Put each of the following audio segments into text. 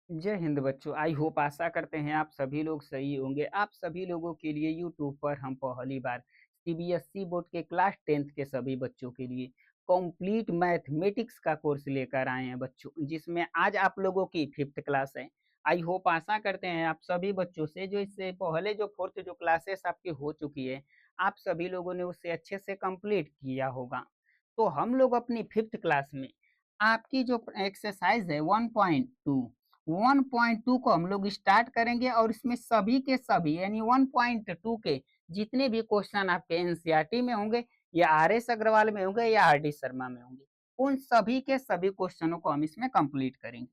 जय हिंद बच्चों। I hope आशा करते हैं आप सभी लोग सही होंगे। आप सभी लोगों के लिए यूट्यूब पर हम पहली बार सीबीएसई बोर्ड के क्लास 10th के सभी बच्चों के लिए कंप्लीट मैथमेटिक्स का कोर्स लेकर आए हैं बच्चों, जिसमें आज आप लोगों की 5th क्लास है। आई होप आशा करते हैं आप सभी बच्चों से जो इससे पहले जो 4th जो क्लासेस आपकी हो चुकी है, आप सभी लोगों ने उससे अच्छे से कंप्लीट किया होगा। तो हम लोग अपनी 5th क्लास में आपकी जो एक्सरसाइज है 1.2 को हम लोग स्टार्ट करेंगे और इसमें सभी के सभी यानी 1.2 के जितने भी क्वेश्चन आपके एनसीईआरटी में होंगे या आर एस अग्रवाल में होंगे या आर डी शर्मा में होंगे, उन सभी के सभी क्वेश्चनों को हम इसमें कंप्लीट करेंगे।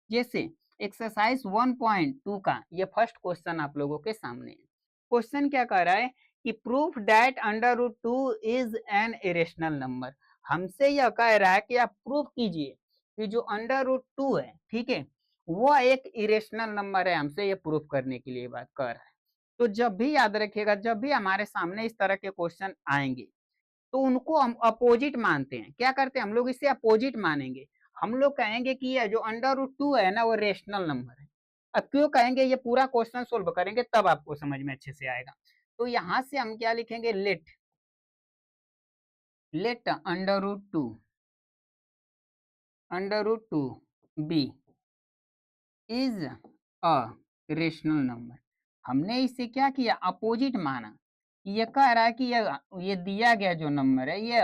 जैसे एक्सरसाइज 1.2 का ये फर्स्ट क्वेश्चन आप लोगों के सामने है। क्वेश्चन क्या कह रहा है कि proof that under root two is an irrational number. हमसे यह कह रहा है कि आप प्रूफ कीजिए कि जो अंडर रूट टू है, ठीक है, वो एक इरेशनल नंबर है। हमसे ये प्रूफ करने के लिए बात कर रहा है। तो जब भी याद रखिएगा, जब भी हमारे सामने इस तरह के क्वेश्चन आएंगे तो उनको हम अपोजिट मानते हैं। क्या करते हैं हम लोग, इसे अपोजिट मानेंगे। हम लोग कहेंगे कि ये जो अंडर रूट टू है ना, वो रेशनल नंबर है। अब क्यों कहेंगे, ये पूरा क्वेश्चन सोल्व करेंगे तब आपको समझ में अच्छे से आएगा। तो यहां से हम क्या लिखेंगे, let under root two be is a rational number. हमने इसे क्या किया, अपोजिट माना। ये कह रहा है कि ये दिया गया जो नंबर है, ये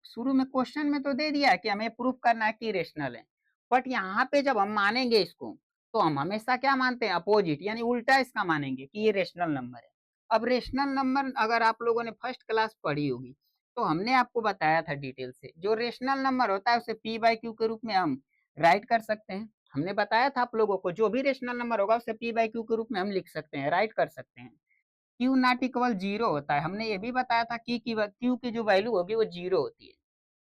शुरू में क्वेश्चन में तो दे दिया है कि हमें प्रूफ करना है कि रेशनल है, बट यहाँ पे जब हम मानेंगे इसको तो हम हमेशा क्या मानते हैं, अपोजिट, यानी उल्टा इसका मानेंगे कि ये रेशनल नंबर है। अब रेशनल नंबर अगर आप लोगों ने फर्स्ट क्लास पढ़ी होगी तो हमने आपको बताया था डिटेल से, जो रेशनल नंबर होता है उसे पी बाई क्यू के रूप में हम राइट कर सकते हैं। हमने बताया था आप लोगों को, जो भी रेशनल नंबर होगा उसे पी बाई क्यू के रूप में हम लिख सकते हैं, राइट कर सकते हैं। क्यू नॉट इक्वल जीरो होता है। हमने ये भी बताया था कि क्यू की जो वैल्यू होगी वो जीरो होती है,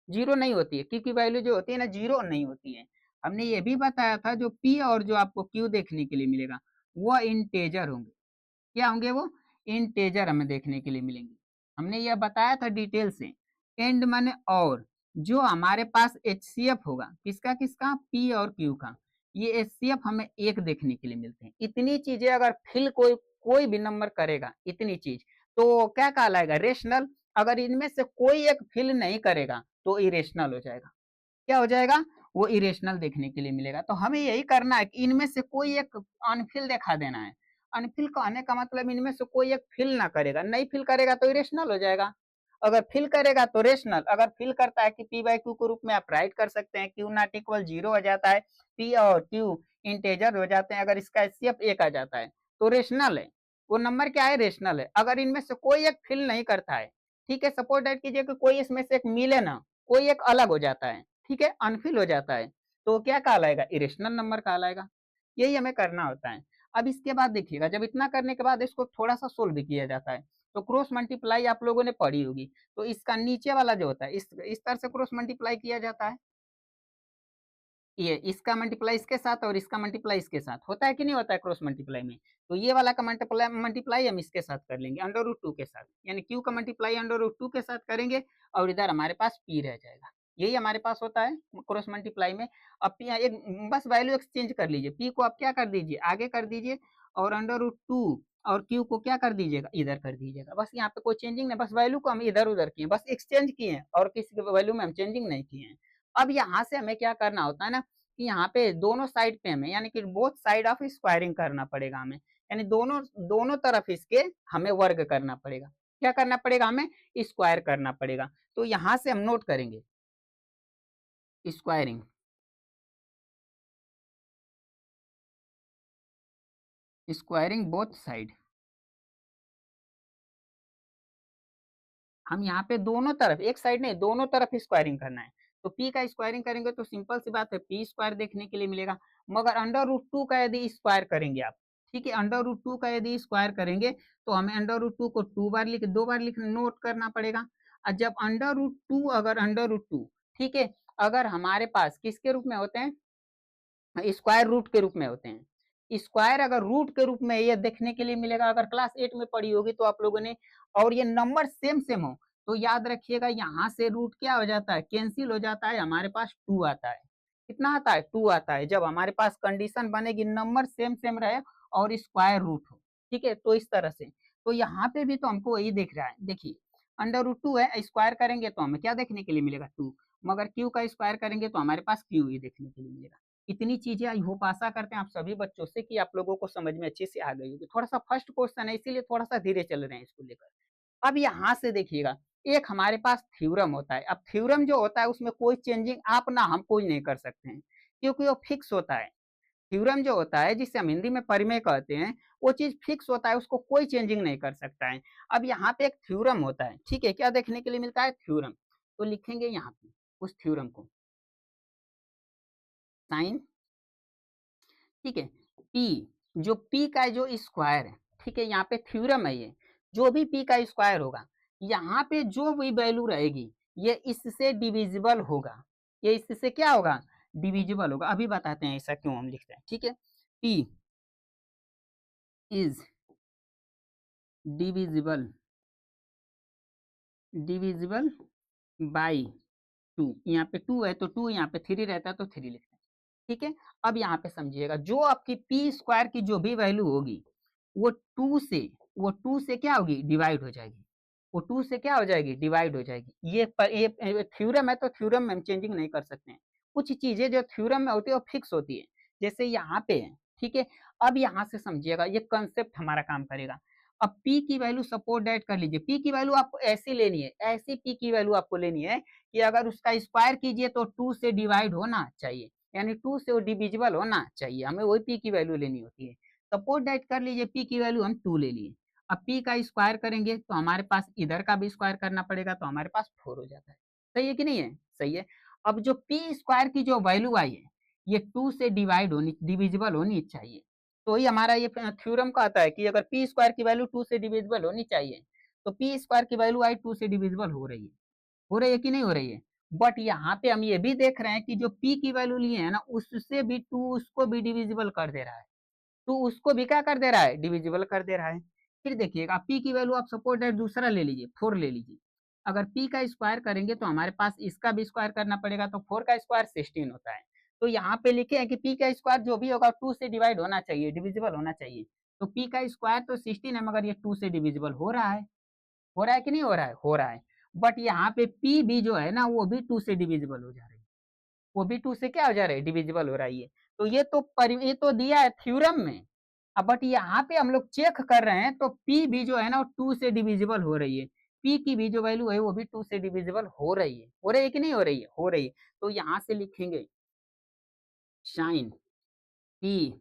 जीरो नहीं होती है। क्यू की वैल्यू जो होती है ना, जीरो नहीं होती है। हमने ये भी बताया था जो पी और जो आपको क्यू देखने के लिए मिलेगा वो इंटेजर होंगे। क्या होंगे वो, इंटेजर हमें देखने के लिए मिलेंगे। हमने यह बताया था डिटेल से। एंड माने और, जो हमारे पास एचसीएफ होगा किसका किसका, पी और क्यू का, ये एचसीएफ हमें एक देखने के लिए मिलते हैं। इतनी चीजें अगर फिल कोई कोई भी नंबर करेगा, इतनी चीज, तो क्या कहलाएगा, रेशनल। अगर इनमें से कोई एक फिल नहीं करेगा तो इरेशनल हो जाएगा। क्या हो जाएगा, वो इरेशनल देखने के लिए मिलेगा। तो हमें यही करना है कि इनमें से कोई एक अनफिल दिखा देना है। अनफिल कहने का मतलब इनमें से कोई एक फिल ना करेगा, नहीं फिल करेगा तो इरेशनल हो जाएगा। अगर फिल करेगा तो रेशनल। अगर फिल करता है कि पी बाई क्यू के रूप में आप राइट कर सकते हैं, क्यू नॉट इक्वल जीरो हो जाता है, पी और क्यू इंटेजर हो जाते हैं, अगर इसका एचसीएफ एक आ जाता है तो रेशनल है। वो नंबर क्या है, रेशनल है। अगर इनमें से कोई एक फिल नहीं करता है, ठीक है, सपोज दैट कीजिए कि कोई इसमें से एक मिले ना, कोई एक अलग हो जाता है, ठीक है, अनफिल हो जाता है, तो क्या कहलाएगा, इरेशनल नंबर कहलाएगा। यही हमें करना होता है। अब इसके बाद देखिएगा, जब इतना करने के बाद इसको थोड़ा सा सोल्व भी किया जाता है। तो क्रॉस मल्टीप्लाई आप लोगों ने पढ़ी होगी, तो इसका नीचे वाला जो होता है इस तरह से क्रॉस मल्टीप्लाई किया जाता है। ये इसका मल्टीप्लाई इसके साथ और इसका मल्टीप्लाई इसके साथ होता है कि नहीं होता है क्रॉस मल्टीप्लाई में। तो ये वाला का मल्टीप्लाई हम इसके साथ कर लेंगे, अंडर रूट टू के साथ, यानी क्यू का मल्टीप्लाई अंडर रूट टू के साथ करेंगे और इधर हमारे पास पी रह जाएगा। यही हमारे पास होता है क्रॉस मल्टीप्लाई में। अब एक बस वैल्यू एक्सचेंज कर लीजिए, पी को आप क्या कर दीजिए, आगे कर दीजिए, और अंडर रूट टू और क्यू को क्या कर दीजिएगा, इधर कर दीजिएगा। बस यहाँ पे कोई चेंजिंग नहीं, बस वैल्यू को हम इधर उधर किए, बस एक्सचेंज किए और किसी वैल्यू में हम चेंजिंग नहीं किए हैं। अब यहाँ से हमें क्या करना होता है ना, कि यहाँ पे दोनों साइड पे हमें, यानी कि बोथ साइड ऑफ स्क्वायरिंग करना पड़ेगा हमें, यानी दोनों दोनों तरफ इसके हमें वर्ग करना पड़ेगा। क्या करना पड़ेगा, हमें स्क्वायर करना पड़ेगा। तो यहाँ से हम नोट करेंगे स्क्वायरिंग, स्क्वायरिंग बोथ साइड। हम यहाँ पे दोनों तरफ, एक साइड नहीं दोनों तरफ स्क्वायरिंग करना है। तो पी का स्क्वायरिंग करेंगे तो सिंपल सी बात है, पी स्क्वायर देखने के लिए मिलेगा। मगर अंडर रूट टू का यदि स्क्वायर करेंगे आप, ठीक है, अंडर रूट टू का यदि स्क्वायर करेंगे तो हमें अंडर रूट टू को दो बार लिख नोट करना पड़ेगा। और जब अंडर रूट टू, अगर अंडर रूट टू, ठीक है, अगर हमारे पास किसके रूप में होते हैं, स्क्वायर रूट के रूप में होते हैं। स्क्वायर अगर रूट के रूप में ये देखने के लिए मिलेगा, अगर क्लास 8 में पढ़ी होगी तो आप लोगों ने, और ये नंबर सेम सेम हो तो याद रखिएगा यहाँ से रूट क्या हो जाता है, कैंसिल हो जाता है, हमारे पास टू आता है। कितना आता है 2 आता है। जब हमारे पास कंडीशन बनेगी नंबर सेम सेम रहे और स्क्वायर रूट हो, ठीक है, तो इस तरह से। तो यहाँ पे भी तो हमको वही दिख रहा है, देखिए √2 है, स्क्वायर करेंगे तो हमें क्या देखने के लिए मिलेगा 2, मगर क्यू का स्क्वायर करेंगे तो हमारे पास क्यू ही देखने के लिए मिलेगा। इतनी चीजें आई होप आशा करते हैं आप सभी बच्चों से कि आप लोगों को समझ में अच्छे से आ गई होगी। थोड़ा सा फर्स्ट क्वेश्चन है इसीलिए थोड़ा सा धीरे चल रहे हैं इसको लेकर। अब यहाँ से देखिएगा, एक हमारे पास थ्योरम होता है। अब थ्योरम जो होता है उसमें कोई चेंजिंग आप ना हम कोई नहीं कर सकते हैं, क्योंकि वो फिक्स होता है। थ्योरम जो होता है जिसे हम हिंदी में परिमेय कहते हैं, वो चीज फिक्स होता है, उसको कोई चेंजिंग नहीं कर सकता है। अब यहाँ पे एक थ्योरम होता है, ठीक है, क्या देखने के लिए मिलता है थ्योरम, तो लिखेंगे यहाँ पे उस थ्योरम को साइन, ठीक है, पी, जो पी का जो स्क्वायर है, ठीक है, यहाँ पे थ्योरम है ये, जो भी पी का स्क्वायर होगा, यहाँ पे जो भी वैल्यू रहेगी ये इससे डिविजिबल होगा, ये इससे क्या होगा डिविजिबल होगा। अभी बताते हैं ऐसा क्यों हम लिखते हैं, ठीक है। P is divisible, divisible by 2, यहाँ पे 2 है तो 2, यहाँ पे 3 रहता है तो 3 लिखते हैं, ठीक है। अब यहाँ पे समझिएगा, जो आपकी पी स्क्वायर की जो भी वैल्यू होगी वो 2 से, वो 2 से क्या होगी डिवाइड हो जाएगी, वो 2 से क्या हो जाएगी डिवाइड हो जाएगी। ये थ्योरम है तो थ्योरम में हम चेंजिंग नहीं कर सकते हैं। कुछ चीजें जो थ्योरम में होती है वो फिक्स होती है, जैसे यहाँ पे है, ठीक है। अब यहाँ से समझिएगा ये कंसेप्ट हमारा काम करेगा। अब P की वैल्यू सपोज दैट कर लीजिए, P की वैल्यू आपको ऐसी लेनी है, ऐसी P की वैल्यू आपको लेनी है कि अगर उसका स्क्वायर कीजिए तो 2 से डिवाइड होना चाहिए, यानी 2 से वो डिविजिबल होना चाहिए, हमें वही P की वैल्यू लेनी होती है। सपोज दैट कर लीजिए P की वैल्यू हम 2 ले लिए, अब P का स्क्वायर करेंगे तो हमारे पास इधर का भी स्क्वायर करना पड़ेगा, तो हमारे पास 4 हो जाता है। सही है कि नहीं है, सही है। अब जो P स्क्वायर की जो वैल्यू आई है ये 2 से डिवाइड होनी, डिविजिबल होनी चाहिए, तो ही हमारा ये थ्योरम कहता है कि अगर पी स्क्वायर की वैल्यू 2 से डिविजिबल होनी चाहिए, तो पी स्क्वायर की वैल्यू आई 2 से डिविजिबल हो रही है, हो रही है कि नहीं हो रही है। बट यहाँ पे हम ये भी देख रहे हैं कि जो पी की वैल्यू लिए है ना उससे भी 2 उसको भी डिविजिबल कर दे रहा है, 2 उसको भी क्या कर दे रहा है डिविजिबल कर दे रहा है। फिर देखिएगा पी की वैल्यू आप सपोज दैट दूसरा ले लीजिए 4 ले लीजिए, अगर पी का स्क्वायर करेंगे तो हमारे पास इसका भी स्क्वायर करना पड़ेगा, तो 4 का स्क्वायर 16 होता है। तो यहाँ पे लिखे हैं कि पी का स्क्वायर जो भी होगा 2 से डिवाइड होना चाहिए, डिविजिबल होना चाहिए। तो पी का स्क्वायर तो 16 है मगर ये 2 से डिविजिबल हो रहा है, हो रहा है कि नहीं हो रहा है, हो रहा है। बट यहाँ पे पी भी जो है ना वो भी 2 से डिविजिबल हो जा रही है, वो भी 2 से क्या हो जा रहा है डिविजिबल हो रही है। तो ये तो दिया है थ्योरम में। अब बट यहाँ पे हम लोग चेक कर रहे हैं तो P भी जो है ना वो 2 से डिविजिबल हो रही है, P की भी जो वैल्यू है वो भी 2 से डिविजिबल हो रही है कि नहीं हो रही है, हो रही है। तो यहाँ से लिखेंगे since P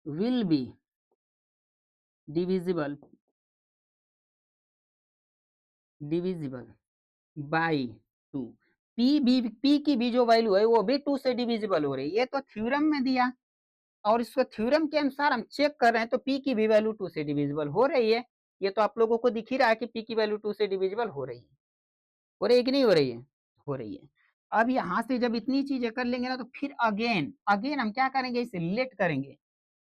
will be divisible, divisible by 2, P की भी जो वैल्यू है वो भी 2 से डिविजिबल हो रही है, ये तो थ्योरम में दिया और इसको थ्योरम के अनुसार हम चेक कर रहे हैं तो P की भी वैल्यू 2 से डिविजिबल हो रही है। ये तो आप लोगों को दिख ही रहा है कि P की वैल्यू 2 से डिविजिबल हो रही है, हो रही है कि नहीं हो रही है, हो रही है। अब यहाँ से जब इतनी चीजें कर लेंगे ना तो फिर अगेन अगेन हम क्या करेंगे इसे लेट करेंगे,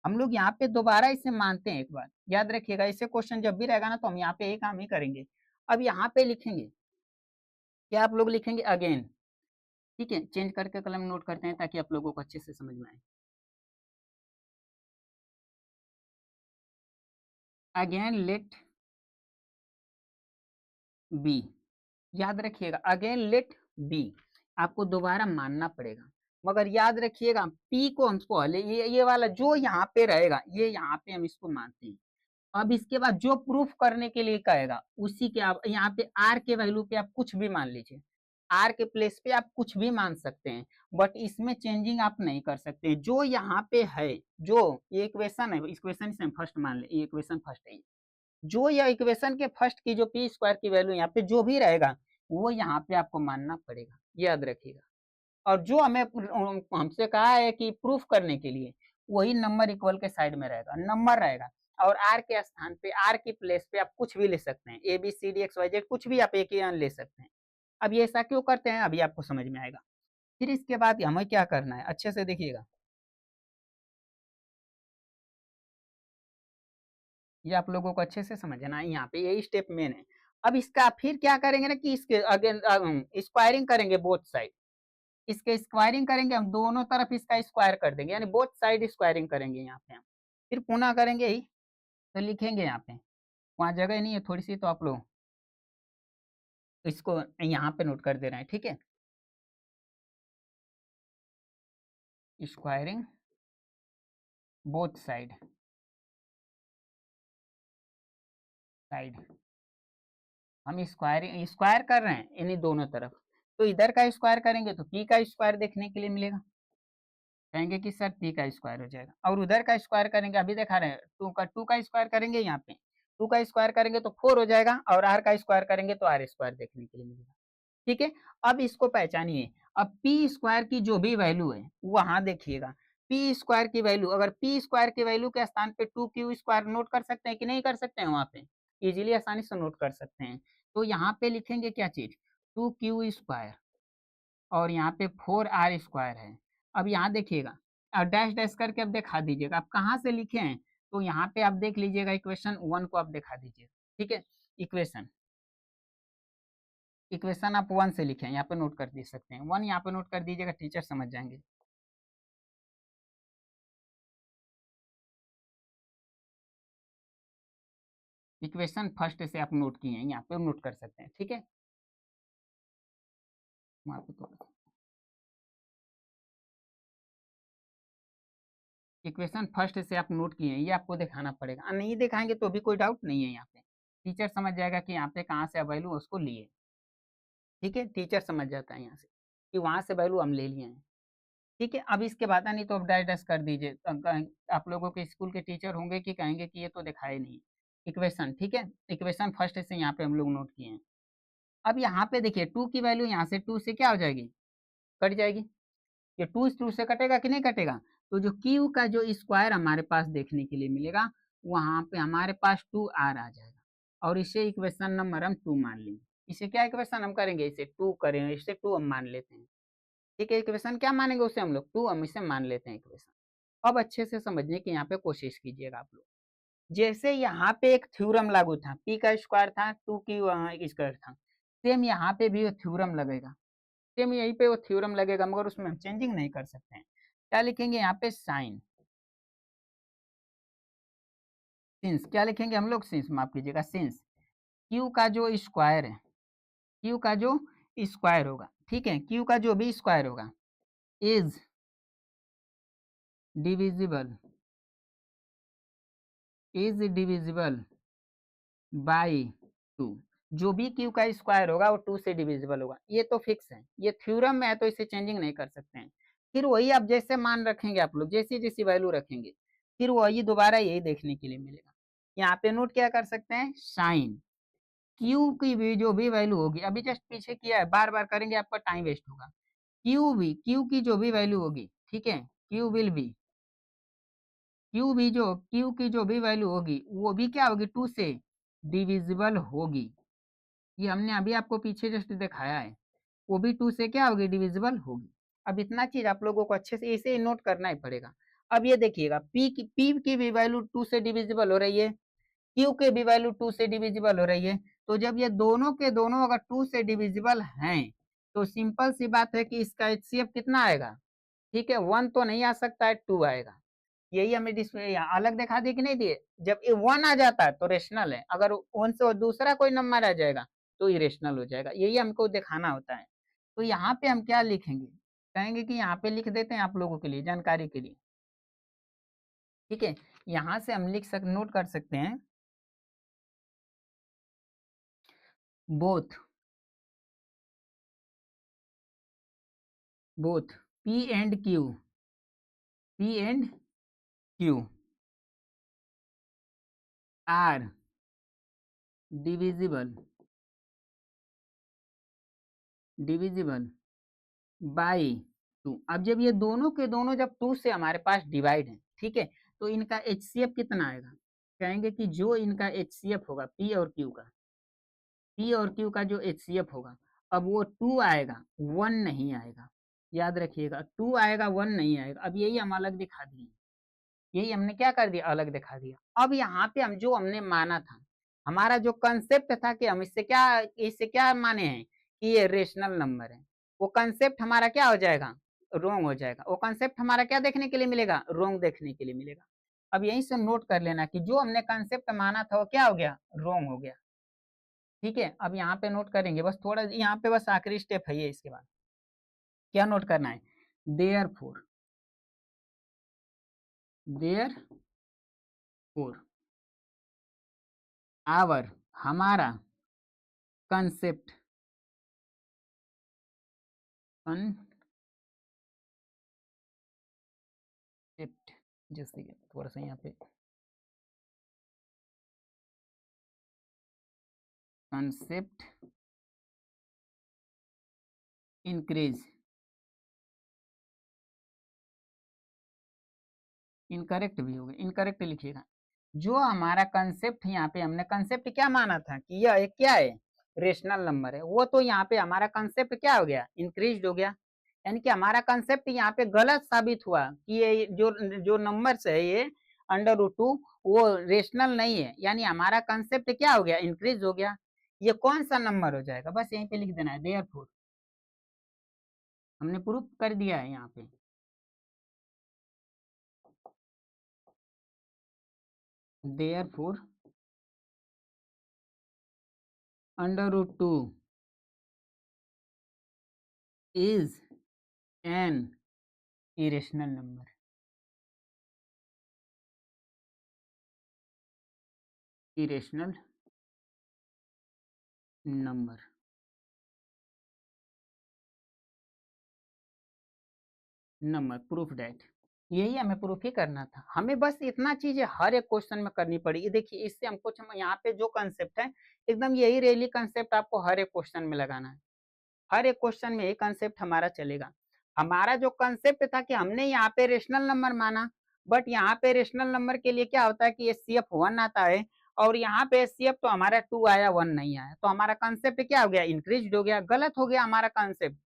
हम लोग यहाँ पे दोबारा इसे मानते हैं। एक बार याद रखिएगा ऐसे क्वेश्चन जब भी रहेगा ना तो हम यहाँ पे एक काम ही करेंगे। अब यहाँ पे लिखेंगे क्या, आप लोग लिखेंगे अगेन, ठीक है, चेंज करके कलम नोट करते हैं ताकि आप लोगों को अच्छे से समझ में आए। अगेन लेट बी, याद रखिएगा अगेन लेट बी, आपको दोबारा मानना पड़ेगा, मगर याद रखिएगा पी को हमको ये वाला जो यहाँ पे रहेगा ये यहाँ पे हम इसको मानते हैं। अब इसके बाद जो प्रूफ करने के लिए कहेगा उसी के आप यहाँ पे आर के वैल्यू पे आप कुछ भी मान लीजिए, आर के प्लेस पे आप कुछ भी मान सकते हैं, बट इसमें चेंजिंग आप नहीं कर सकते। जो यहाँ पे है, जो ये इक्वेशन है, इक्वेशन से फर्स्ट मान ले, ये इक्वेशन फर्स्ट है, जो यह इक्वेशन के फर्स्ट की जो पी स्क्वायर की वैल्यू यहाँ पे जो भी रहेगा वो यहाँ पे आपको मानना पड़ेगा, याद रखिएगा। और जो हमें हमसे कहा है कि प्रूफ करने के लिए वही नंबर इक्वल के साइड में रहेगा, नंबर रहेगा, और आर के स्थान पे आर की प्लेस पे आप कुछ भी ले सकते हैं, A B C D X Y Z कुछ भी आप एक ही ले सकते हैं। अब ये ऐसा क्यों करते हैं अभी आपको समझ में आएगा। फिर इसके बाद हमें क्या करना है अच्छे से देखिएगा, ये आप लोगों को अच्छे से समझना है, यहाँ पे यही स्टेप मेन है। अब इसका फिर क्या करेंगे ना कि इसके अगेन स्क्वायरिंग करेंगे बोथ साइड, इसके स्क्वायरिंग करेंगे हम, दोनों तरफ इसका स्क्वायर कर देंगे, यानी बोथ साइड स्क्वायरिंग करेंगे यहाँ पे हम। फिर पुनः करेंगे ही, तो लिखेंगे यहाँ पे, वहाँ जगह नहीं है थोड़ी सी, तो आप लोग इसको यहाँ पे नोट कर दे रहे हैं, ठीक है। स्क्वायरिंग बोथ साइड, हम स्क्वायर कर रहे हैं इन्हीं दोनों तरफ, तो इधर का स्क्वायर करेंगे तो पी का स्क्वायर देखने के लिए मिलेगा, कहेंगे कि सर पी का स्क्वायर हो जाएगा। और उधर का स्क्वायर करेंगे, अभी दिखा रहे हैं टू का स्क्वायर करेंगे यहाँ पे, टू का स्क्वायर करेंगे तो 4 हो जाएगा, और आर का स्क्वायर करेंगे तो आर स्क्वायर देखने के लिए मिलेगा, ठीक है। अब इसको पहचानिए, अब पी स्क्वायर की जो भी वैल्यू है वहां देखिएगा, पी स्क्वायर की वैल्यू, अगर पी स्क्वायर की वैल्यू के स्थान पे 2q स्क्वायर नोट कर सकते हैं कि नहीं कर सकते हैं, वहां पे इजीली आसानी से नोट कर सकते हैं। तो यहाँ पे लिखेंगे क्या चीज, 2q स्क्वायर, और यहाँ पे 4r स्क्वायर है। अब यहाँ देखिएगा, और डैश डैश करके अब दिखा दीजिएगा आप कहाँ से लिखे हैं, तो यहाँ पे आप देख लीजिएगा इक्वेशन 1 को आप दिखा दीजिएगा, ठीक है। इक्वेशन इक्वेशन आप 1 से लिखें, यहाँ पे नोट कर दे सकते हैं, 1 यहाँ पे नोट कर दीजिएगा, टीचर समझ जाएंगे। इक्वेशन फर्स्ट से आप नोट किए हैं, यहाँ पे नोट कर सकते हैं, ठीक है। वहाँ पे तो इक्वेशन फर्स्ट से आप नोट किए हैं, ये आपको दिखाना पड़ेगा, नहीं दिखाएंगे तो भी कोई डाउट नहीं है, यहाँ पे टीचर समझ जाएगा कि यहाँ पे कहाँ से वैल्यू उसको लिए, ठीक है। टीचर समझ जाता है यहाँ से कि वहां से वैल्यू हम ले लिए हैं, ठीक है। अब इसके बाद नहीं तो अब डैश डैश कर दीजिए, आप लोगों के स्कूल के टीचर होंगे कि कहेंगे कि ये तो दिखाए नहीं इक्वेशन, ठीक है। इक्वेशन फर्स्ट से यहाँ पे हम लोग नोट किए हैं। अब यहाँ पे देखिए 2 की वैल्यू यहाँ से 2 से क्या हो जाएगी, कट जाएगी, ये 2 से कटेगा कि नहीं कटेगा, तो जो क्यू का जो स्क्वायर हमारे पास देखने के लिए मिलेगा, वहां पे हमारे पास 2r आ जाएगा, और इसे इक्वेशन नंबर हम 2 मान लेंगे। इसे क्या इक्वेशन हम करेंगे, इसे 2 करेंगे, इसे 2 हम मान लेते हैं, ठीक है। इक्वेशन क्या मानेंगे उसे हम लोग 2, हम इसे मान लेते हैं इक्वेशन। अब अच्छे से समझने की यहाँ पे कोशिश कीजिएगा आप लोग, जैसे यहाँ पे एक थ्योरम लागू था, पी का स्क्वायर था, 2 की स्क्वायर था, सेम यहाँ पे भी वो थ्योरम लगेगा, सेम यहीं पे वो थ्योरम लगेगा, मगर उसमें हम चेंजिंग नहीं कर सकते हैं। क्या लिखेंगे यहाँ पे, साइन, सिंस, क्या लिखेंगे हम लोग, सिंस, माफ कीजिएगा, सिंस क्यू का जो स्क्वायर है, क्यू का जो स्क्वायर होगा, ठीक है, क्यू का जो भी स्क्वायर होगा is divisible, is divisible by 2, जो भी क्यू का स्क्वायर होगा वो 2 से डिविजिबल होगा, ये तो फिक्स है, ये थ्योरम में है, तो इसे चेंजिंग नहीं कर सकते हैं। फिर वही आप जैसे मान रखेंगे, आप लोग जैसी जैसी वैल्यू रखेंगे, फिर वही दोबारा यही देखने के लिए मिलेगा। यहाँ पे नोट क्या कर सकते हैं, साइन क्यू की भी जो भी वैल्यू होगी, अभी जस्ट पीछे किया है, बार बार करेंगे आपका टाइम वेस्ट होगा, क्यू की जो भी वैल्यू होगी, ठीक है, क्यू विल बी, क्यू की जो भी वैल्यू होगी वो भी क्या होगी, 2 से डिविजिबल होगी, ये हमने अभी आपको पीछे जस्ट दिखाया है, वो भी 2 से क्या होगी, डिविजिबल होगी। अब इतना चीज आप लोगों को अच्छे से इसे नोट करना ही पड़ेगा। अब ये देखिएगा, पी की भी वैल्यू 2 से डिविजिबल हो रही है, क्यू के भी वैल्यू 2 से डिविजिबल हो रही है, तो जब ये दोनों के दोनों अगर 2 से डिविजिबल हैं, तो सिंपल सी बात है कि इसका एचसीएफ कितना आएगा, ठीक है, 1 तो नहीं आ सकता है, 2 आएगा। यही हमें डिस्प्ले अलग दिखा दिए कि नहीं दिए, जब ये 1 आ जाता है तो रेशनल है, अगर 1 से दूसरा कोई नंबर आ जाएगा तो इरेशनल हो जाएगा, यही हमको दिखाना होता है। तो यहाँ पे हम क्या लिखेंगे, कहेंगे कि यहाँ पे लिख देते हैं आप लोगों के लिए जानकारी के लिए, ठीक है। यहाँ से हम नोट कर सकते हैं, both both P and Q are divisible by 2। अब जब ये दोनों के दोनों जब 2 से हमारे पास डिवाइड है, ठीक है, तो इनका एचसीएफ कितना आएगा, कहेंगे कि जो इनका एचसीएफ होगा पी और क्यू का जो एचसीएफ होगा, अब वो 2 आएगा, 1 नहीं आएगा, याद रखिएगा, 2 आएगा, 1 नहीं आएगा। अब यही हम अलग दिखा दिए, यही हमने क्या कर दिया, अलग दिखा दिया। अब यहाँ पे हम जो हमने माना था, हमारा जो कंसेप्ट था कि हम इससे क्या माने हैं कि ये रेशनल नंबर है, वो कंसेप्ट हमारा क्या हो जाएगा, रोंग हो जाएगा। वो कंसेप्ट हमारा क्या देखने के लिए मिलेगा, रोंग देखने के लिए मिलेगा। अब यहीं से नोट कर लेना कि जो हमने कंसेप्ट माना था वो क्या हो गया, रोंग हो गया। ठीक है, अब यहाँ पे नोट करेंगे, बस थोड़ा यहाँ पे बस आखिरी स्टेप है ये। इसके बाद क्या नोट करना है, देयरफॉर, देयरफॉर आवर, हमारा कंसेप्ट, कंसेप्ट जैसे थोड़ा सा यहाँ पे कंसेप्ट इंक्रीज, इनकरेक्ट भी होगा, इनकरेक्ट लिखिएगा। जो हमारा कंसेप्ट यहाँ पे हमने कंसेप्ट क्या माना था कि यह एक क्या है, रेशनल नंबर है, वो तो यहाँ पे हमारा कंसेप्ट क्या हो गया, इंक्रीज हो गया। यानी कि हमारा कंसेप्ट यहाँ पे गलत साबित हुआ कि ये जो जो नंबर्स है ये √2 वो रेशनल नहीं है, यानी हमारा कंसेप्ट क्या हो गया, इंक्रीज हो गया। ये कौन सा नंबर हो जाएगा, बस यहीं पे लिख देना है, देयरफॉर। हमने प्रूफ कर दिया है यहाँ पे, therefore √2 is an irrational number, irrational number। Number proof that, यही हमें प्रूफ ही करना था। हमें बस इतना चीज हर एक क्वेश्चन में करनी पड़ेगी। देखिए इससे हमको यहाँ पे जो कंसेप्ट है एकदम यही रेली कंसेप्ट आपको हर एक क्वेश्चन में लगाना है। हर एक क्वेश्चन में यही कंसेप्ट हमारा चलेगा। हमारा जो कंसेप्ट था कि हमने यहाँ पे रेशनल नंबर माना, बट यहाँ पे रेशनल नंबर के लिए क्या होता है कि HCF 1 आता है, और यहाँ पे HCF तो हमारा 2 आया, 1 नहीं आया, तो हमारा कंसेप्ट क्या हो गया, इंक्रीज हो गया, गलत हो गया हमारा कंसेप्ट।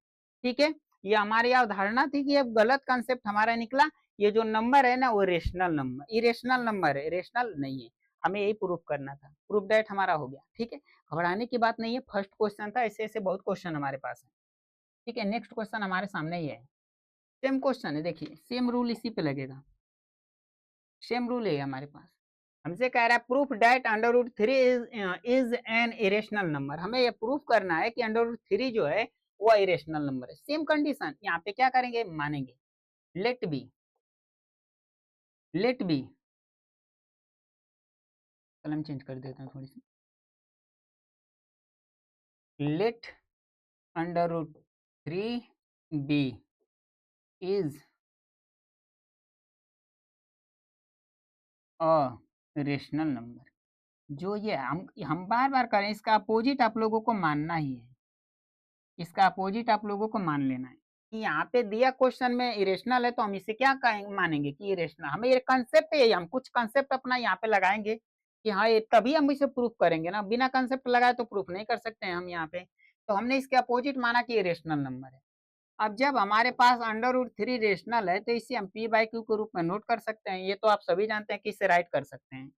ठीक है, ये हमारी अवधारणा थी कि अब गलत कंसेप्ट हमारा निकला। ये जो नंबर है ना वो रेशनल नंबर, इरेशनल नंबर है, रेशनल नहीं है। हमें यही प्रूफ करना था, प्रूफ डेट हमारा हो गया। ठीक है, घबराने की बात नहीं है, फर्स्ट क्वेश्चन था, ऐसे ऐसे बहुत क्वेश्चन हमारे पास है। ठीक है, नेक्स्ट क्वेश्चन हमारे सामने ही है, सेम क्वेश्चन है, देखिए सेम रूल इसी पे लगेगा, सेम रूल है हमारे पास। हमसे कह रहा है proof that √3 is an irrational number. हमें ये प्रूफ करना है कि √3 जो है वो इरेशनल नंबर है। सेम कंडीशन यहाँ पे क्या करेंगे, मानेंगे, लेट बी, लेट बी, कलम चेंज कर देता हूँ थोड़ी सी, let √3 B is a rational number. जो ये हम बार बार करें, इसका अपोजिट आप लोगों को मानना ही है, इसका अपोजिट आप लोगों को मान लेना है कि यहाँ पे दिया क्वेश्चन में इरेशनल है तो हम इसे क्या मानेंगे कि इरेशनल। हमें ये कंसेप्ट है, हम कुछ कंसेप्ट अपना यहाँ पे लगाएंगे कि हाँ ये, तभी हम इसे प्रूफ करेंगे ना, बिना कंसेप्ट लगाए तो प्रूफ नहीं कर सकते हैं हम यहाँ पे। तो हमने इसके अपोजिट माना कि इरेशनल नंबर है। अब जब हमारे पास √3 रेशनल है तो इसे हम P/Q के रूप में नोट कर सकते हैं। ये तो आप सभी जानते हैं कि इसे राइट कर सकते हैं।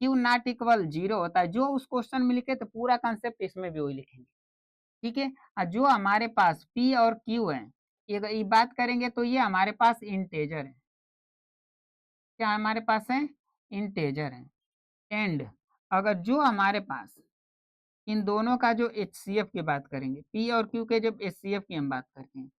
Q नॉट इक्वल 0 होता है, जो उस क्वेश्चन में लिखे तो पूरा कंसेप्ट इसमें भी वही लिखेंगे। ठीक है, और जो हमारे पास P और Q है, ये बात करेंगे तो ये हमारे पास इंटेजर है। क्या हमारे पास है, इंटेजर है। एंड अगर जो हमारे पास इन दोनों का जो HCF की बात करेंगे, P और Q के जब HCF की हम बात करते हैं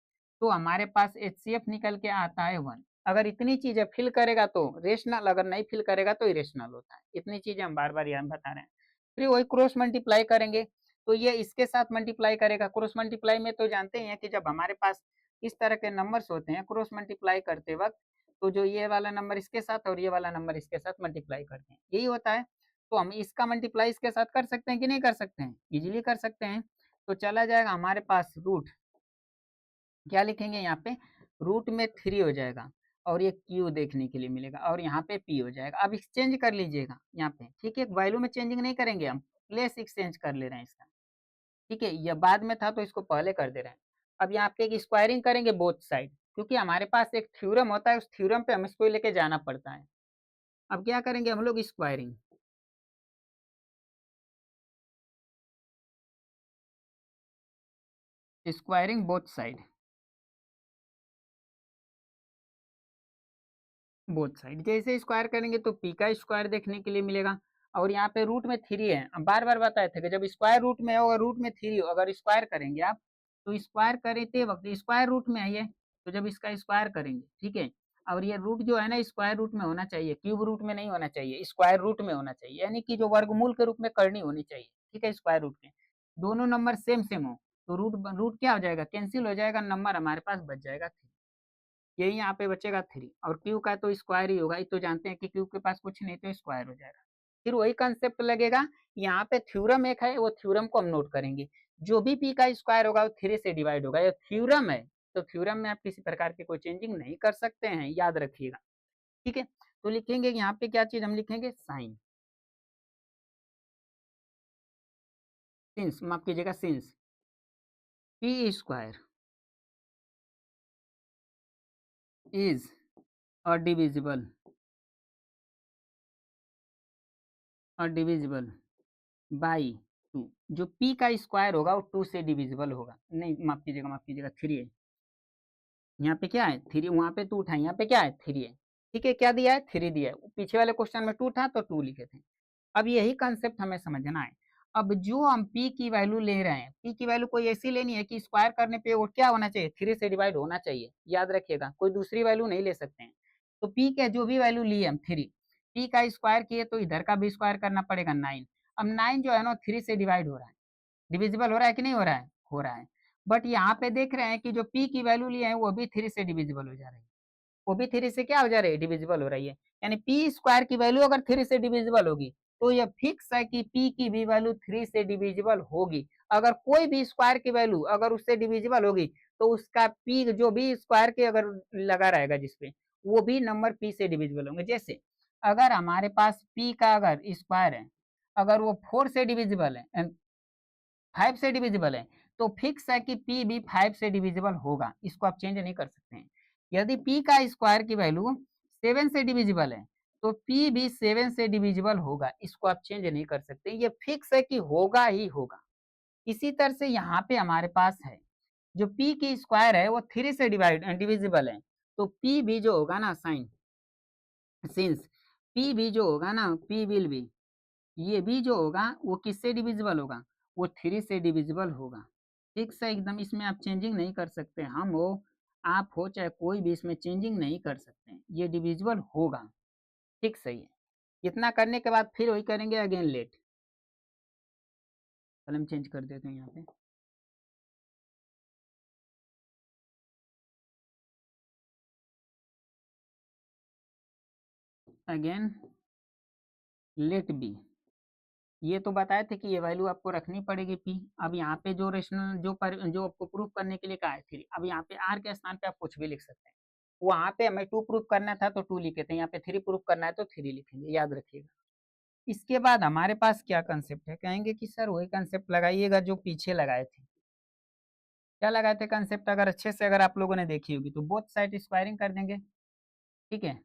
तो हमारे पास HCF निकल के आता है 1। अगर इतनी चीजें फिल करेगा तो रेशनल, अगर नहीं फिल करेगा तो इरेशनल होता है। इतनी चीजें हम बार बार यहाँ बता रहे हैं। फिर वही क्रॉस मल्टीप्लाई करेंगे तो ये इसके साथ मल्टीप्लाई करेगा। क्रॉस मल्टीप्लाई में तो जानते हैं कि जब हमारे पास इस तरह के नंबर्स होते हैं क्रॉस मल्टीप्लाई करते वक्त, तो जो ये वाला नंबर इसके साथ और ये वाला नंबर इसके साथ मल्टीप्लाई करते हैं, यही होता है। तो हम इसका मल्टीप्लाई इसके साथ कर सकते हैं कि नहीं कर सकते हैं, इजीली कर सकते हैं। तो चला जाएगा हमारे पास रूट, क्या लिखेंगे यहाँ पे, रूट में 3 हो जाएगा और ये Q देखने के लिए मिलेगा और यहाँ पे P हो जाएगा। अब एक्सचेंज कर लीजिएगा यहाँ पे। ठीक है, वैल्यू में चेंजिंग नहीं करेंगे हम, प्लेस एक्सचेंज कर ले रहे हैं इसका। ठीक है, यह बाद में था तो इसको पहले कर दे रहे हैं। अब यहाँ पे एक स्क्वायरिंग करेंगे बोथ साइड, क्योंकि हमारे पास एक थ्योरम होता है, उस थ्योरम पे हम इसको लेके जाना पड़ता है। अब क्या करेंगे हम लोग, squaring, squaring both side, both side जैसे स्क्वायर करेंगे तो पी का स्क्वायर देखने के लिए मिलेगा। और यहाँ पे रूट में थ्री है, हम बार बार बताए थे कि जब स्क्वायर रूट में हो और रूट में थ्री हो, अगर स्क्वायर करेंगे आप तो स्क्वायर करते वक्त स्क्वायर रूट में आइए, तो जब इसका स्क्वायर करेंगे, ठीक है। और ये रूट जो है ना स्क्वायर रूट में होना चाहिए, क्यूब रूट में नहीं होना चाहिए, स्क्वायर रूट में होना चाहिए, यानी कि जो वर्गमूल के रूप में करनी होनी चाहिए, ठीक है। स्क्वायर रूट में दोनों नंबर सेम सेम हो तो रूट रूट क्या हो जाएगा, कैंसिल हो जाएगा, नंबर हमारे पास बच जाएगा थ्री, यही यहाँ पे बचेगा थ्री। और क्यू का तो स्क्वायर ही होगा, ये तो जानते हैं कि क्यू के पास कुछ नहीं तो स्क्वायर हो जाएगा। फिर वही कंसेप्ट लगेगा, यहाँ पे थ्योरम एक है, वो थ्योरम को हम नोट करेंगे। जो भी पी का स्क्वायर होगा वो थ्री से डिवाइड होगा, ये थ्योरम है। तो थ्योरम में आप किसी प्रकार की कोई चेंजिंग नहीं कर सकते हैं, याद रखिएगा, ठीक है। तो लिखेंगे यहाँ पे क्या चीज हम लिखेंगे, साइन, सिंस, माफ कीजिएगा, since P square is divisible divisible by two, जो पी का स्क्वायर होगा वो टू से डिविजिबल होगा, नहीं माफ कीजिएगा थ्री है, यहाँ पे क्या है थ्री, वहां पे टू था, यहाँ पे क्या है थ्री है, ठीक है। क्या दिया है, थ्री दिया है, पीछे वाले क्वेश्चन में टू था तो टू लिखे थे। अब यही कंसेप्ट हमें समझना है। अब जो हम पी की वैल्यू ले रहे हैं, पी की वैल्यू कोई ऐसी लेनी है कि स्क्वायर करने पे वो क्या होना चाहिए, थ्री से डिवाइड होना चाहिए, याद रखिएगा, कोई दूसरी वैल्यू नहीं ले सकते हैं। तो पी के जो भी वैल्यू लिए हम थ्री, पी का स्क्वायर किए तो इधर का भी स्क्वायर करना पड़ेगा नाइन। अब नाइन जो है ना थ्री से डिवाइड हो रहा है, डिविजिबल हो रहा है कि नहीं हो रहा है, हो रहा है। बट यहाँ पे देख रहे हैं कि जो पी की वैल्यू लिए हैं वो भी थ्री से डिविजिबल हो जा रही है, वो भी थ्री से क्या हो जा रही है, डिविजिबल हो रही है। यानी पी स्क्वायर की वैल्यू अगर थ्री से डिविजिबल होगी तो यह फिक्स है कि पी की भी वैल्यू थ्री से डिविजिबल होगी। अगर कोई भी स्क्वायर की वैल्यू अगर उससे डिविजिबल होगी तो उसका पी जो भी स्क्वायर के अगर लगा रहेगा जिसपे, वो भी नंबर पी से डिविजिबल होंगे। जैसे अगर हमारे पास पी का अगर स्क्वायर है, अगर वो फोर से डिविजिबल है, फाइव से डिविजिबल है, तो फिक्स है कि पी भी फाइव से डिविजिबल होगा, इसको आप चेंज नहीं कर सकते हैं। यदि पी का स्क्वायर की वैल्यू सेवन से डिविजिबल है तो पी भी सेवन से डिविजिबल होगा, इसको आप चेंज नहीं कर सकते, ये फिक्स है कि होगा ही होगा। इसी तरह से यहाँ पे हमारे पास है जो पी की स्क्वायर है वो थ्री से डिविजिबल है, तो पी भी जो होगा ना साइन, सिंस पी भी जो होगा ना, पी विल भी, ये भी जो होगा वो किससे डिविजिबल होगा, वो थ्री से डिविजिबल होगा। ठीक है एकदम, इसमें आप चेंजिंग नहीं कर सकते, हम हो आप हो चाहे कोई भी, इसमें चेंजिंग नहीं कर सकते, ये डिविजिबल होगा। ठीक सही है। इतना करने के बाद फिर वही करेंगे अगेन लेट, कलम चेंज कर देते हैं यहाँ पे, अगेन लेट बी। ये तो बताए थे कि ये वैल्यू आपको रखनी पड़ेगी पी। अब यहाँ पे जो रेशनल जो आपको प्रूफ करने के लिए कहा है थ्री, अब यहाँ पे आर के स्थान पे आप कुछ भी लिख सकते हैं। वहां पे हमें टू प्रूफ करना था तो टू लिखे थे, यहाँ पे थ्री प्रूफ करना है तो थ्री लिखेंगे, याद रखिएगा। इसके बाद हमारे पास क्या कंसेप्ट है, कहेंगे कि सर वही कंसेप्ट लगाइएगा जो पीछे लगाए थे। क्या लगाए थे कंसेप्ट, अगर अच्छे से अगर आप लोगों ने देखी होगी तो बोथ साइड स्क्वायरिंग कर देंगे, ठीक है।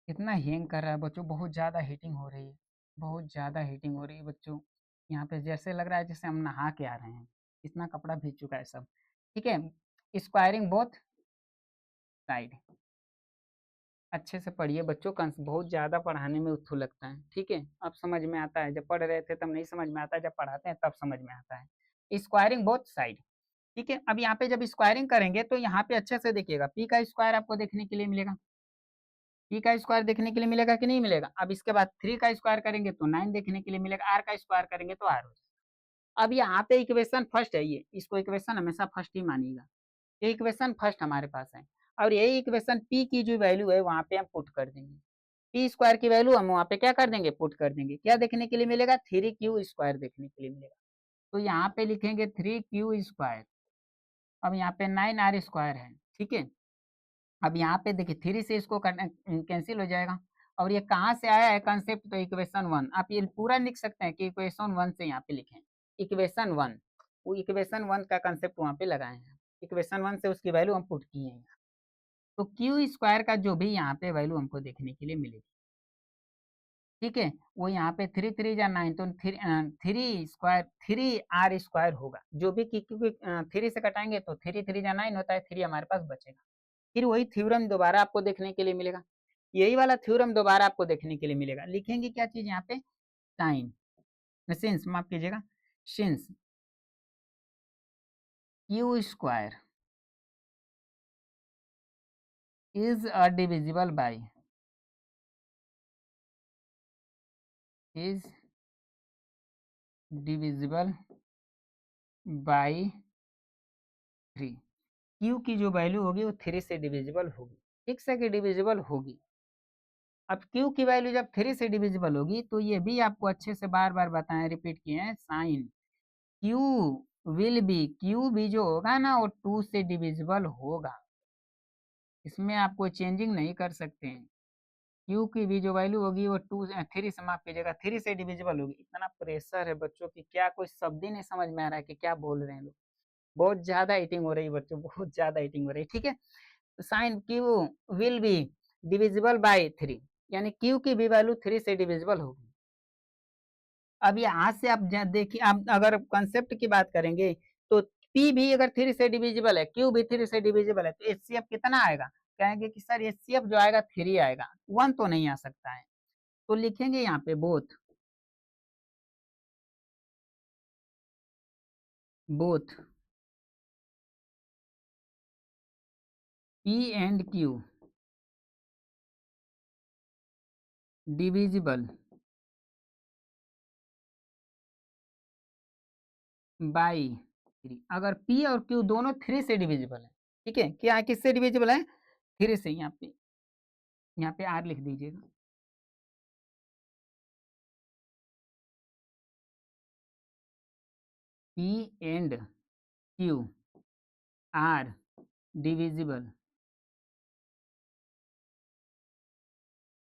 कितना हैंग कर रहा है बच्चों, बहुत ज्यादा हीटिंग हो रही है, बहुत ज्यादा हीटिंग हो रही है बच्चों। यहाँ पे जैसे लग रहा है जैसे हम नहा के आ रहे हैं, इतना कपड़ा भीग चुका है सब, ठीक है। स्क्वायरिंग बोथ साइड, अच्छे से पढ़िए बच्चों, बहुत ज्यादा पढ़ाने में उत्थु लगता है, ठीक है। अब समझ में आता है, जब पढ़ रहे थे तब नहीं समझ में आता, जब पढ़ाते हैं तब समझ में आता है। स्क्वायरिंग बोथ साइड, ठीक है। अब यहाँ पे जब स्क्वायरिंग करेंगे तो यहाँ पे अच्छे से देखिएगा, पी का स्क्वायर आपको देखने के लिए मिलेगा, पी का स्क्वायर देखने के लिए मिलेगा कि नहीं मिलेगा। अब इसके बाद थ्री का स्क्वायर करेंगे तो नाइन देखने के लिए मिलेगा, आर का स्क्वायर करेंगे तो आर हो जाएगा। अब यहाँ पे इक्वेशन फर्स्ट है, ये इसको इक्वेशन हमेशा फर्स्ट ही मानिएगा, ये इक्वेशन फर्स्ट हमारे पास है। और यही इक्वेशन पी की जो वैल्यू है वहां पे हम पुट कर देंगे, पी स्क्वायर की वैल्यू हम वहां पे क्या कर देंगे, पुट कर देंगे। क्या देखने के लिए मिलेगा, थ्री क्यू स्क्वायर देखने के लिए मिलेगा। तो यहाँ पे लिखेंगे थ्री क्यू स्क्वायर। अब यहाँ पे नाइन आर स्क्वायर है, ठीक है। अब यहाँ पे देखिए थ्री से इसको कैंसिल हो जाएगा। और ये कहाँ से आया है कंसेप्ट, तो इक्वेशन वन, आप ये पूरा लिख सकते हैं कि इक्वेशन वन से यहाँ पे लिखें, इक्वेशन वन, वो इक्वेशन वन का कंसेप्ट वहाँ पे लगाए हैं, इक्वेशन वन से उसकी वैल्यू हम पुट किए हैं। तो क्यू स्क्वायर का जो भी यहाँ पे वैल्यू हमको देखने के लिए मिलेगी, ठीक है, वो यहाँ पे 3 3 जा 9, तो 3 स्क्वायर 3r² होगा, जो भी क्योंकि 3 से कटाएंगे तो 3 3 जा 9 होता है, 3 हमारे पास बचेगा। फिर वही थ्योरम दोबारा आपको देखने के लिए मिलेगा, यही वाला थ्योरम दोबारा आपको देखने के लिए मिलेगा। लिखेंगे क्या चीज यहाँ पे, साइन, सिंस माफ कीजिएगा, since Q square is divisible by is divisible by 3। Q की जो वैल्यू होगी वो 3 से डिविजिबल होगी, ठीक से कि डिविजिबल होगी। अब क्यू की वैल्यू जब 3 से डिविजिबल होगी तो ये भी आपको अच्छे से बार बार बताएं, रिपीट किए हैं, since Q will be, Q भी जो होगा ना वो 2 से डिविजिबल होगा, इसमें आप कोई चेंजिंग नहीं कर सकते हैं। क्यू की भी जो वैल्यू होगी वो 3 से माफ कीजिएगा 3 से डिविजिबल होगी। इतना प्रेशर है बच्चों की, क्या कोई शब्द ही नहीं समझ में आ रहा है कि क्या बोल रहे हैं लोग, बहुत ज्यादा ईटिंग हो रही है बच्चों, बहुत ज्यादा ईटिंग हो रही है, ठीक है। Since Q will be divisible by 3, यानी क्यू की भी वैल्यू 3 से डिविजिबल होगी। अब यहाँ से आप देखिए, आप अगर कंसेप्ट की बात करेंगे तो पी भी अगर 3 से डिविजिबल है, क्यू भी 3 से डिविजिबल है, तो एचसीएफ कितना आएगा, कहेंगे कि सर एचसीएफ जो आएगा 3 आएगा, 1 तो नहीं आ सकता है। तो लिखेंगे यहाँ पे both, both P and Q divisible by 3। अगर पी और क्यू दोनों 3 से डिविजिबल है, ठीक है, क्या किससे डिविजिबल है, 3 से। यहाँ पे आर लिख दीजिएगा, P and Q R divisible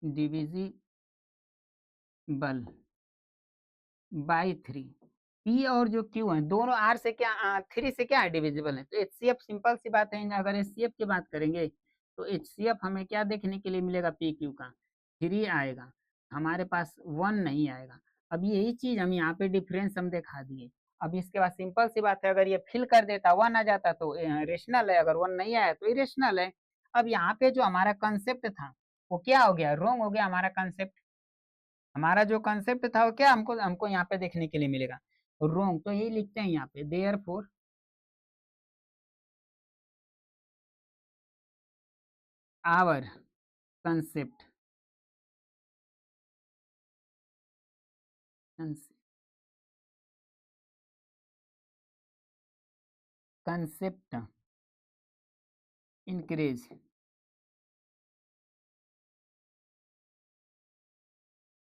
divisible by 3। P और जो क्यू है दोनों आर से क्या 3 से क्या है, डिविजिबल है, तो एचसीएफ सिंपल सी बात है, अगर एचसीएफ की बात करेंगे तो एचसीएफ हमें क्या देखने के लिए मिलेगा, पी क्यू का 3 आएगा, हमारे पास 1 नहीं आएगा। अब यही चीज हम यहाँ पे डिफरेंस हम दिखा दिए। अब इसके बाद सिंपल सी बात है, अगर ये फिल कर देता 1 आ जाता तो रेशनल है, अगर 1 नहीं आया तो इरेशनल है। अब यहाँ पे जो हमारा कंसेप्ट था वो क्या हो गया, रॉन्ग हो गया हमारा कंसेप्ट। हमारा जो कंसेप्ट था वो क्या हमको हमको यहाँ पे देखने के लिए मिलेगा, रोंग। तो यही लिखते हैं यहाँ पे, therefore our concept concept increase,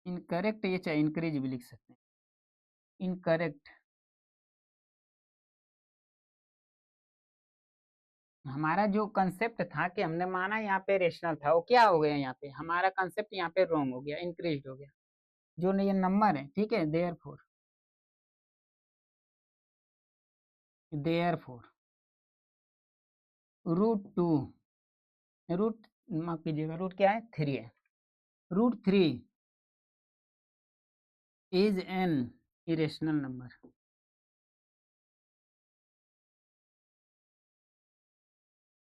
incorrect, ये चाहे इंक्रीज भी लिख सकते हैं, इनकरेक्ट। हमारा जो कंसेप्ट था कि हमने माना यहाँ पे रेशनल था, वो क्या हो गया, यहाँ पे हमारा कंसेप्ट यहाँ पे रॉन्ग हो गया, इंक्रीज हो गया, जो ये नंबर है, ठीक है। देयर फोर √2, रूट माफ कीजिएगा, रूट क्या है, 3 है, √3 is an irrational number,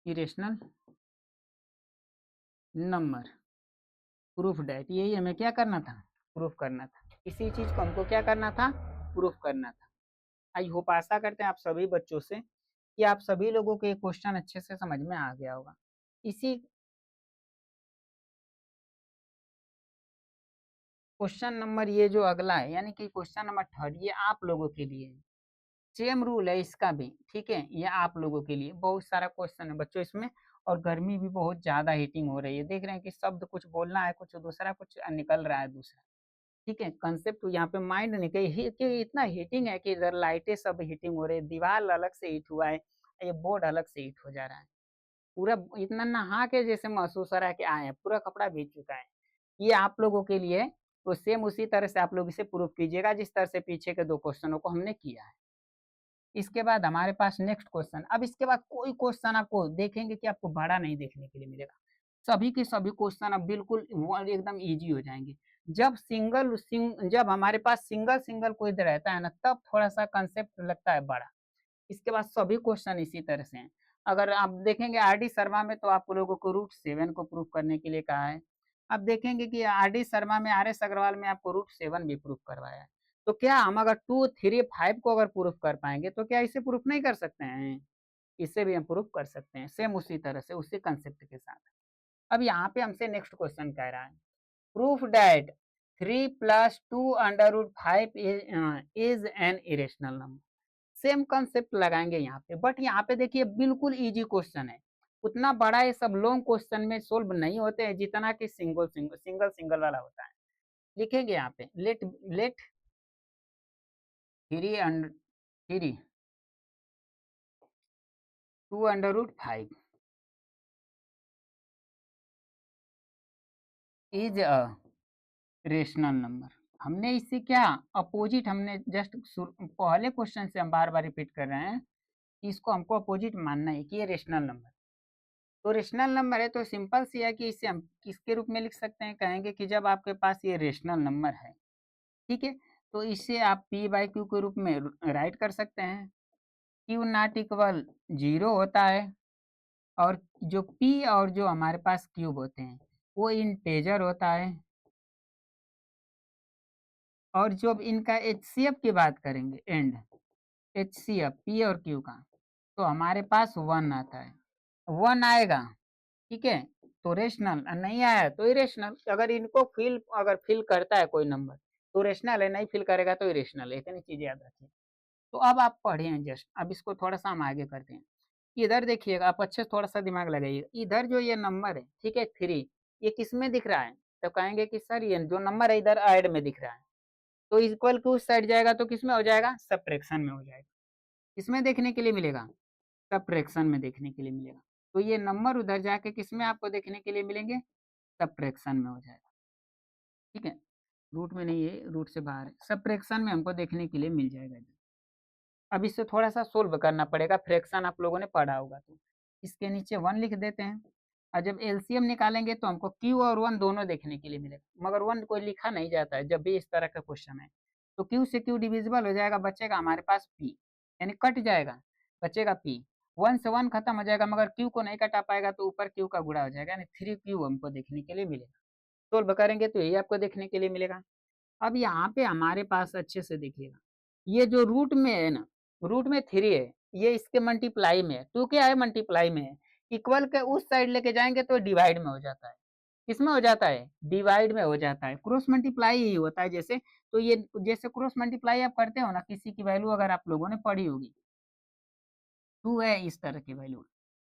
irrational number, proof that. यही हमें क्या करना था, प्रूफ करना था, इसी चीज को हमको क्या करना था, प्रूफ करना था। आई होप, आशा करते हैं आप सभी बच्चों से कि आप सभी लोगों को ये क्वेश्चन अच्छे से समझ में आ गया होगा। इसी क्वेश्चन नंबर ये जो अगला है, यानी कि क्वेश्चन नंबर 3, ये आप लोगों के लिए सेम रूल है इसका भी, ठीक है, ये आप लोगों के लिए बहुत सारा क्वेश्चन है बच्चों इसमें। और गर्मी भी बहुत ज्यादा हीटिंग हो रही है, देख रहे हैं कि शब्द कुछ बोलना है कुछ दूसरा, कुछ निकल रहा है दूसरा, ठीक है। कंसेप्ट यहाँ पे माइंड नहीं कही कि इतना हीटिंग है कि इधर लाइटें सब हीटिंग हो रही है, दीवार अलग से हीट हुआ है, ये बोर्ड अलग से हीट हो जा रहा है, पूरा इतना नहा के जैसे महसूस हो रहा है कि आए हैं, पूरा कपड़ा भीग चुका है। ये आप लोगों के लिए, तो सेम उसी तरह से आप लोग इसे प्रूव कीजिएगा जिस तरह से पीछे के 2 क्वेश्चनों को हमने किया है। इसके बाद हमारे पास नेक्स्ट क्वेश्चन। अब इसके बाद कोई क्वेश्चन आपको देखेंगे कि आपको बड़ा नहीं देखने के लिए मिलेगा, सभी के सभी क्वेश्चन अब बिल्कुल एकदम इजी हो जाएंगे। जब हमारे पास सिंगल सिंगल कोई रहता है ना, तब थोड़ा सा कंसेप्ट लगता है बड़ा। इसके बाद सभी क्वेश्चन इसी तरह से हैं। अगर आप देखेंगे आर डी शर्मा में, तो आप लोगों को रूट 7 को प्रूफ करने के लिए कहा है। आप देखेंगे कि आर डी शर्मा में, आर एस अग्रवाल में आपको रूट 7 भी प्रूफ करवाया है। तो क्या हम अगर 2, 3, 5 को अगर प्रूफ कर पाएंगे, तो क्या इसे प्रूफ नहीं कर सकते हैं? इसे भी हम प्रूफ कर सकते हैं, सेम उसी तरह से, उसी कंसेप्ट के साथ। अब यहाँ पे हमसे नेक्स्ट क्वेश्चन कह रहा है, proof that 3 + 2√5 is an irrational number. Same concept लगाएंगे यहाँ पे, बट यहाँ पे देखिए बिल्कुल इजी क्वेश्चन है। उतना बड़ा ये सब लॉन्ग क्वेश्चन में सोल्व नहीं होते हैं जितना कि सिंगल वाला होता है। लिखेंगे यहाँ पे, let let 2√5 is a rational number. हमने इससे क्या अपोजिट, हमने जस्ट पहले क्वेश्चन से हम बार बार रिपीट कर रहे हैं कि इसको हमको अपोजिट मानना है कि ये रेशनल नंबर। तो रेशनल नंबर है तो सिंपल सी है कि इसे हम किसके रूप में लिख सकते हैं? कहेंगे कि जब आपके पास ये रेशनल नंबर है, ठीक है, तो इसे आप P/Q के रूप में राइट कर सकते हैं। Q ≠ 0 होता है, और जो P और जो हमारे पास क्यूब होते हैं वो इंटेजर होता है। और जब इनका HCF की बात करेंगे, एंड HCF P और Q का, तो हमारे पास 1 आता है। 1 आएगा, ठीक है, तो रेशनल, नहीं आया तो इरेशनल। अगर इनको फिल करता है कोई नंबर तो रेशनल है, नहीं फिल करेगा तो इरेशनल है। इतनी चीज याद रखिए। तो अब आप पढ़े हैं जस्ट, अब इसको थोड़ा सा हम आगे करते हैं। इधर देखिएगा, आप अच्छे से थोड़ा सा दिमाग लगाइएगा। इधर जो ये नंबर है, ठीक है, 3, ये किस में दिख रहा है? तो कहेंगे कि सर ये जो नंबर है इधर ऐड में दिख रहा है, तो इक्वल टू उस साइड जाएगा तो किस में हो जाएगा? सब्ट्रैक्शन में हो जाएगा। किसमें देखने के लिए मिलेगा? सब्ट्रैक्शन में देखने के लिए मिलेगा। तो ये नंबर उधर जाके किसमें आपको देखने के लिए मिलेंगे? सब्ट्रैक्शन में हो जाएगा, ठीक है, रूट में नहीं है, रूट से बाहर है, सब्ट्रैक्शन में हमको देखने के लिए मिल जाएगा। अब इससे थोड़ा सा सोल्व करना पड़ेगा, फ्रैक्शन आप लोगों ने पढ़ा होगा। तो इसके नीचे 1 लिख देते हैं, और जब एलसीएम निकालेंगे तो हमको Q और 1 दोनों देखने के लिए मिलेगा, मगर 1 कोई लिखा नहीं जाता है जब भी इस तरह का क्वेश्चन है। तो Q से Q डिविजिबल हो जाएगा, बचेगा हमारे पास P, यानी कट जाएगा, बचेगा P। 1 से 1 खत्म हो जाएगा, मगर Q को नहीं कटा पाएगा तो ऊपर Q का गुणा हो जाएगा, यानी 3Q हमको देखने के लिए मिलेगा। सोल्व करेंगे तो यही आपको देखने के लिए मिलेगा। अब यहाँ पे हमारे पास अच्छे से देखिएगा, ये जो रूट में है ना, रूट में 3 है, ये इसके मल्टीप्लाई में है। 2 क्या है? मल्टीप्लाई में है। इक्वल के उस साइड लेके जाएंगे तो डिवाइड में हो जाता है। किसमें हो जाता है? डिवाइड में हो जाता है। क्रॉस मल्टीप्लाई ही होता है जैसे, तो ये जैसे क्रॉस मल्टीप्लाई आप करते हो ना, किसी की वैल्यू अगर आप लोगों ने पढ़ी होगी, 2 है इस तरह की वैल्यू,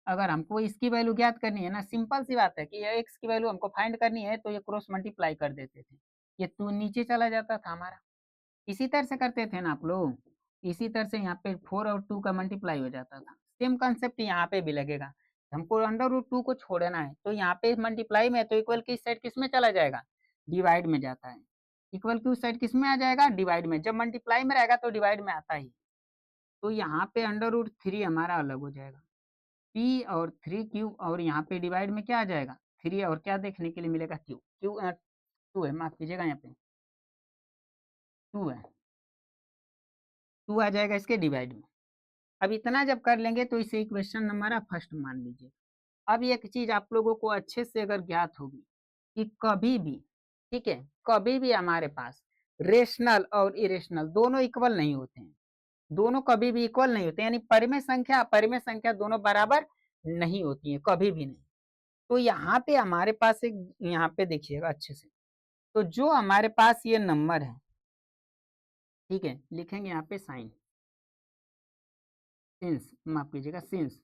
अगर हमको इसकी वैल्यू ज्ञात करनी है ना, सिंपल सी बात है कि ये एक्स की वैल्यू हमको फाइंड करनी है, तो ये क्रॉस मल्टीप्लाई कर देते थे, ये 2 नीचे चला जाता था हमारा। इसी तरह से करते थे ना आप लोग, इसी तरह से यहाँ पे 4 और 2 का मल्टीप्लाई हो जाता था। सेम कंसेप्ट यहाँ पे भी लगेगा। हमको अंडर रूट 2 को छोड़ना है, तो यहाँ पे मल्टीप्लाई में है, तो इक्वल की साइड किस में चला जाएगा? डिवाइड में जाता है। इक्वल की साइड किस में आ जाएगा? डिवाइड में। जब मल्टीप्लाई में रहेगा तो डिवाइड में आता ही। तो यहाँ पे अंडर रूट 3 हमारा अलग हो जाएगा, P और 3Q, और यहाँ पे डिवाइड में क्या आ जाएगा? 3, और क्या देखने के लिए मिलेगा? Q 2 है, माफ कीजिएगा, यहाँ पे 2 है, 2 आ जाएगा इसके डिवाइड में। अब इतना जब कर लेंगे तो इसे इक्वेशन हमारा फर्स्ट मान लीजिए। अब एक चीज आप लोगों को अच्छे से अगर ज्ञात होगी कि कभी भी, ठीक है, कभी भी हमारे पास रेशनल और इरेशनल दोनों इक्वल नहीं होते हैं, दोनों कभी भी इक्वल नहीं होते, यानी परिमेय संख्या दोनों बराबर नहीं होती है, कभी भी नहीं। तो यहाँ पे हमारे पास एक, यहाँ पे देखिएगा अच्छे से, तो जो हमारे पास ये नंबर है, ठीक है, लिखेंगे यहाँ पे साइन, सिंस, माफ कीजिएगा, सिंस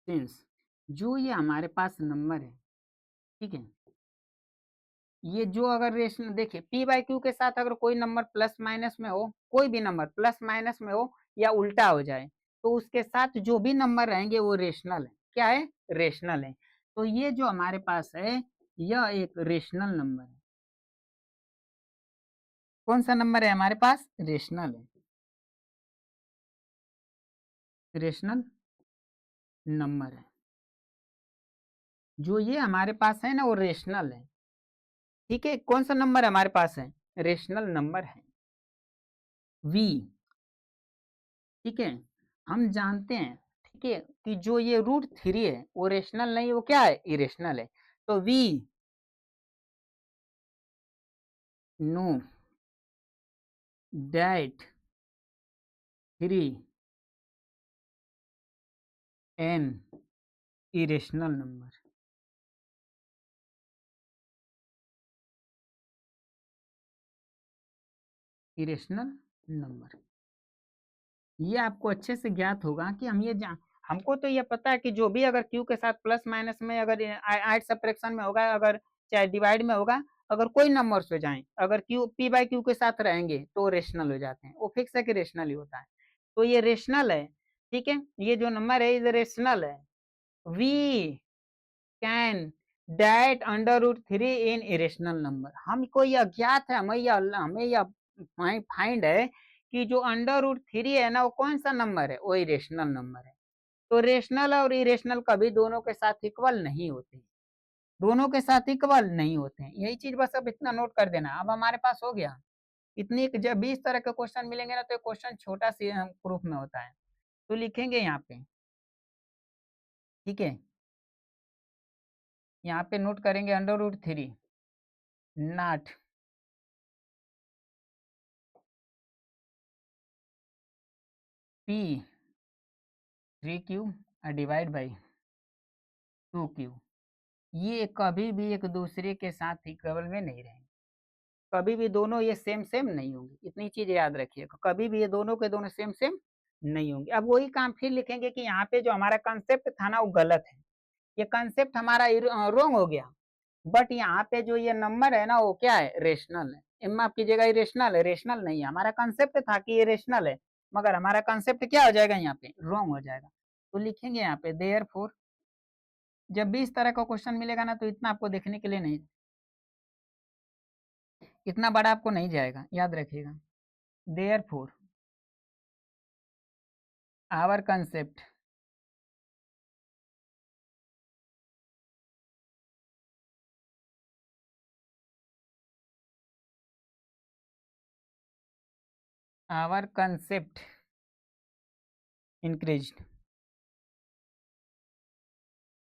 सिंस जो ये हमारे पास नंबर है, ठीक है, ये जो अगर रेशनल देखिए P/Q के साथ अगर कोई नंबर प्लस माइनस में हो, कोई भी नंबर प्लस माइनस में हो या उल्टा हो जाए, तो उसके साथ जो भी नंबर रहेंगे वो रेशनल है। क्या है? रेशनल है। तो ये जो हमारे पास है यह एक रेशनल नंबर है। कौन सा नंबर है हमारे पास? रेशनल है, रेशनल नंबर है। जो ये हमारे पास है ना वो रेशनल है। ठीक है, कौन सा नंबर हमारे पास है? रेशनल नंबर है v। ठीक है, हम जानते हैं, ठीक है, कि जो ये √3 है वो रेशनल नहीं, वो क्या है? इरेशनल है। तो v know that 3 N irrational number. Irrational number, ये आपको अच्छे से ज्ञात होगा कि हम ये हमको तो ये पता है कि जो भी अगर क्यू के साथ प्लस माइनस में अगर ऐड सब्ट्रैक्शन में होगा, अगर चाहे डिवाइड में होगा, अगर कोई नंबर्स हो जाए, अगर क्यू पी बाई क्यू के साथ रहेंगे तो रेशनल हो जाते हैं, वो फिक्स है कि रेशनल ही होता है। तो ये रेशनल है। ठीक है, ये जो नंबर है ये रेशनल है। We can that √3 in irrational number. हमको यह ज्ञात है, हमें यह फाइंड है कि जो √3 है ना वो कौन सा नंबर है? वो इरेशनल नंबर है। तो रेशनल और इरेशनल कभी दोनों के साथ इक्वल नहीं होते, दोनों के साथ इक्वल नहीं होते हैं। यही चीज बस अब इतना नोट कर देना। अब हमारे पास हो गया इतनी, जब 20 तरह के क्वेश्चन मिलेंगे ना तो क्वेश्चन छोटा सी प्रूफ में होता है। तो लिखेंगे यहाँ पे, ठीक है, यहाँ पे नोट करेंगे √3 not p3q divide by 2q। ये कभी भी एक दूसरे के साथ इक्वल में नहीं रहेंगे, कभी भी दोनों ये सेम सेम नहीं होंगे। इतनी चीज याद रखिएगा, कभी भी ये दोनों के दोनों सेम सेम नहीं होंगे। अब वही काम फिर लिखेंगे कि यहाँ पे जो हमारा कंसेप्ट था ना वो गलत है, ये कंसेप्ट हमारा रॉन्ग हो गया। बट यहाँ पे जो ये नंबर है ना वो क्या है? रेशनल है। माफ कीजिएगा, रेशनल है, रेशनल नहीं है। हमारा कंसेप्ट था कि ये रेशनल है, मगर हमारा कंसेप्ट क्या हो जाएगा? यहाँ पे रॉन्ग हो जाएगा। तो लिखेंगे यहाँ पे देयरफॉर। जब भी इस तरह का क्वेश्चन मिलेगा ना तो इतना आपको देखने के लिए नहीं, इतना बड़ा आपको नहीं जाएगा, याद रखिएगा। Therefore our concept our concept increased.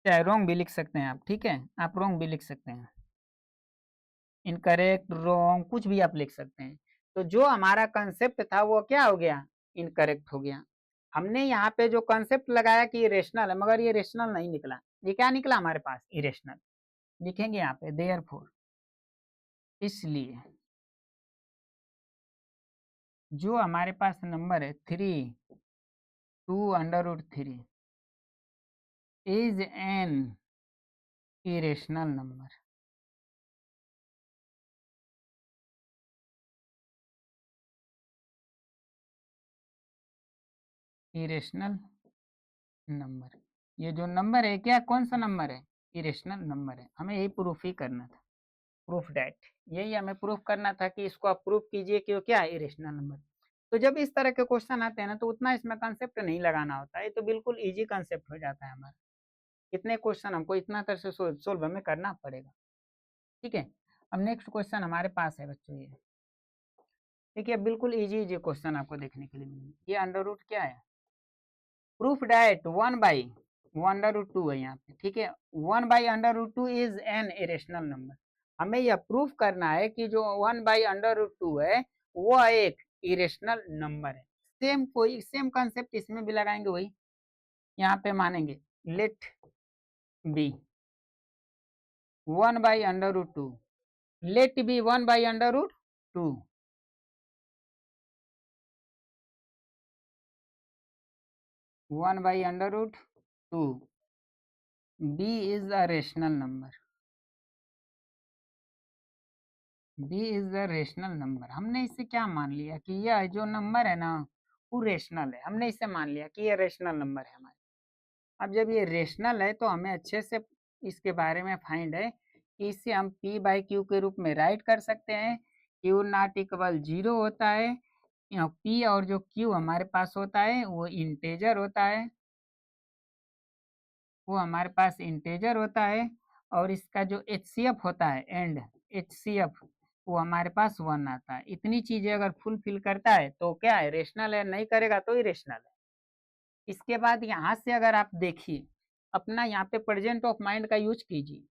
चाहे रॉन्ग भी लिख सकते हैं आप, ठीक है, आप रॉन्ग भी लिख सकते हैं, इनकरेक्ट, रॉन्ग, कुछ भी आप लिख सकते हैं। तो जो हमारा कंसेप्ट था वो क्या हो गया? इनकरेक्ट हो गया। हमने यहाँ पे जो कंसेप्ट लगाया कि ये रेशनल है, मगर ये रेशनल नहीं निकला। ये क्या निकला हमारे पास? इरेशनल। लिखेंगे यहाँ पे देयरफॉर, इसलिए जो हमारे पास नंबर है 2√3 is an irrational number. Irrational number, ये जो नंबर है क्या, कौन सा नंबर है? इरेशनल नंबर है। हमें यही प्रूफ ही करना था, प्रूफ डैट, यही हमें प्रूफ करना था कि इसको आप प्रूफ कीजिए कि वो क्या है? Irrational number. तो जब इस तरह के क्वेश्चन आते हैं ना तो उतना इसमें कंसेप्ट नहीं लगाना होता है, ये तो बिल्कुल इजी कंसेप्ट हो जाता है हमारा। इतने क्वेश्चन हमको इतना तरह से सोल्व हमें करना पड़ेगा। ठीक है, अब नेक्स्ट क्वेश्चन हमारे पास है बच्चों, ये देखिए बिल्कुल इजी इजी क्वेश्चन आपको देखने के लिए मिलेंगे। ये अंडर रूट क्या है? प्रूफ डैट 1/√2 है यहाँ पे, ठीक है, 1/√2 इज एन इरेशनल नंबर। हमें यह प्रूफ करना है कि जो 1/√2 है वो एक इरेशनल नंबर है। सेम कोई सेम कंसेप्ट इसमें भी लगाएंगे, वही यहाँ पे मानेंगे। Let be 1/√2, let be 1/√2, 1/√2, be is a rational number, be is the rational number. हमने इससे क्या मान लिया कि यह जो नंबर है ना वो रेशनल है। हमने इससे मान लिया कि ये रेशनल नंबर है हमारे। अब जब ये रेशनल है तो हमें अच्छे से इसके बारे में फाइंड है इसे हम p बाई क्यू के रूप में राइट कर सकते हैं। क्यू नॉट इक्वल 0 होता है, p और जो q हमारे पास होता है वो इंटेजर होता है, वो हमारे पास इंटेजर होता है। और इसका जो HCF होता है एंड HCF वो हमारे पास 1 आता है। इतनी चीजें अगर फुलफिल करता है तो क्या है, रेशनल है, नहीं करेगा तो इरेशनल है। इसके बाद यहाँ से अगर आप देखिए, अपना यहाँ पे प्रेजेंट ऑफ माइंड का यूज कीजिए,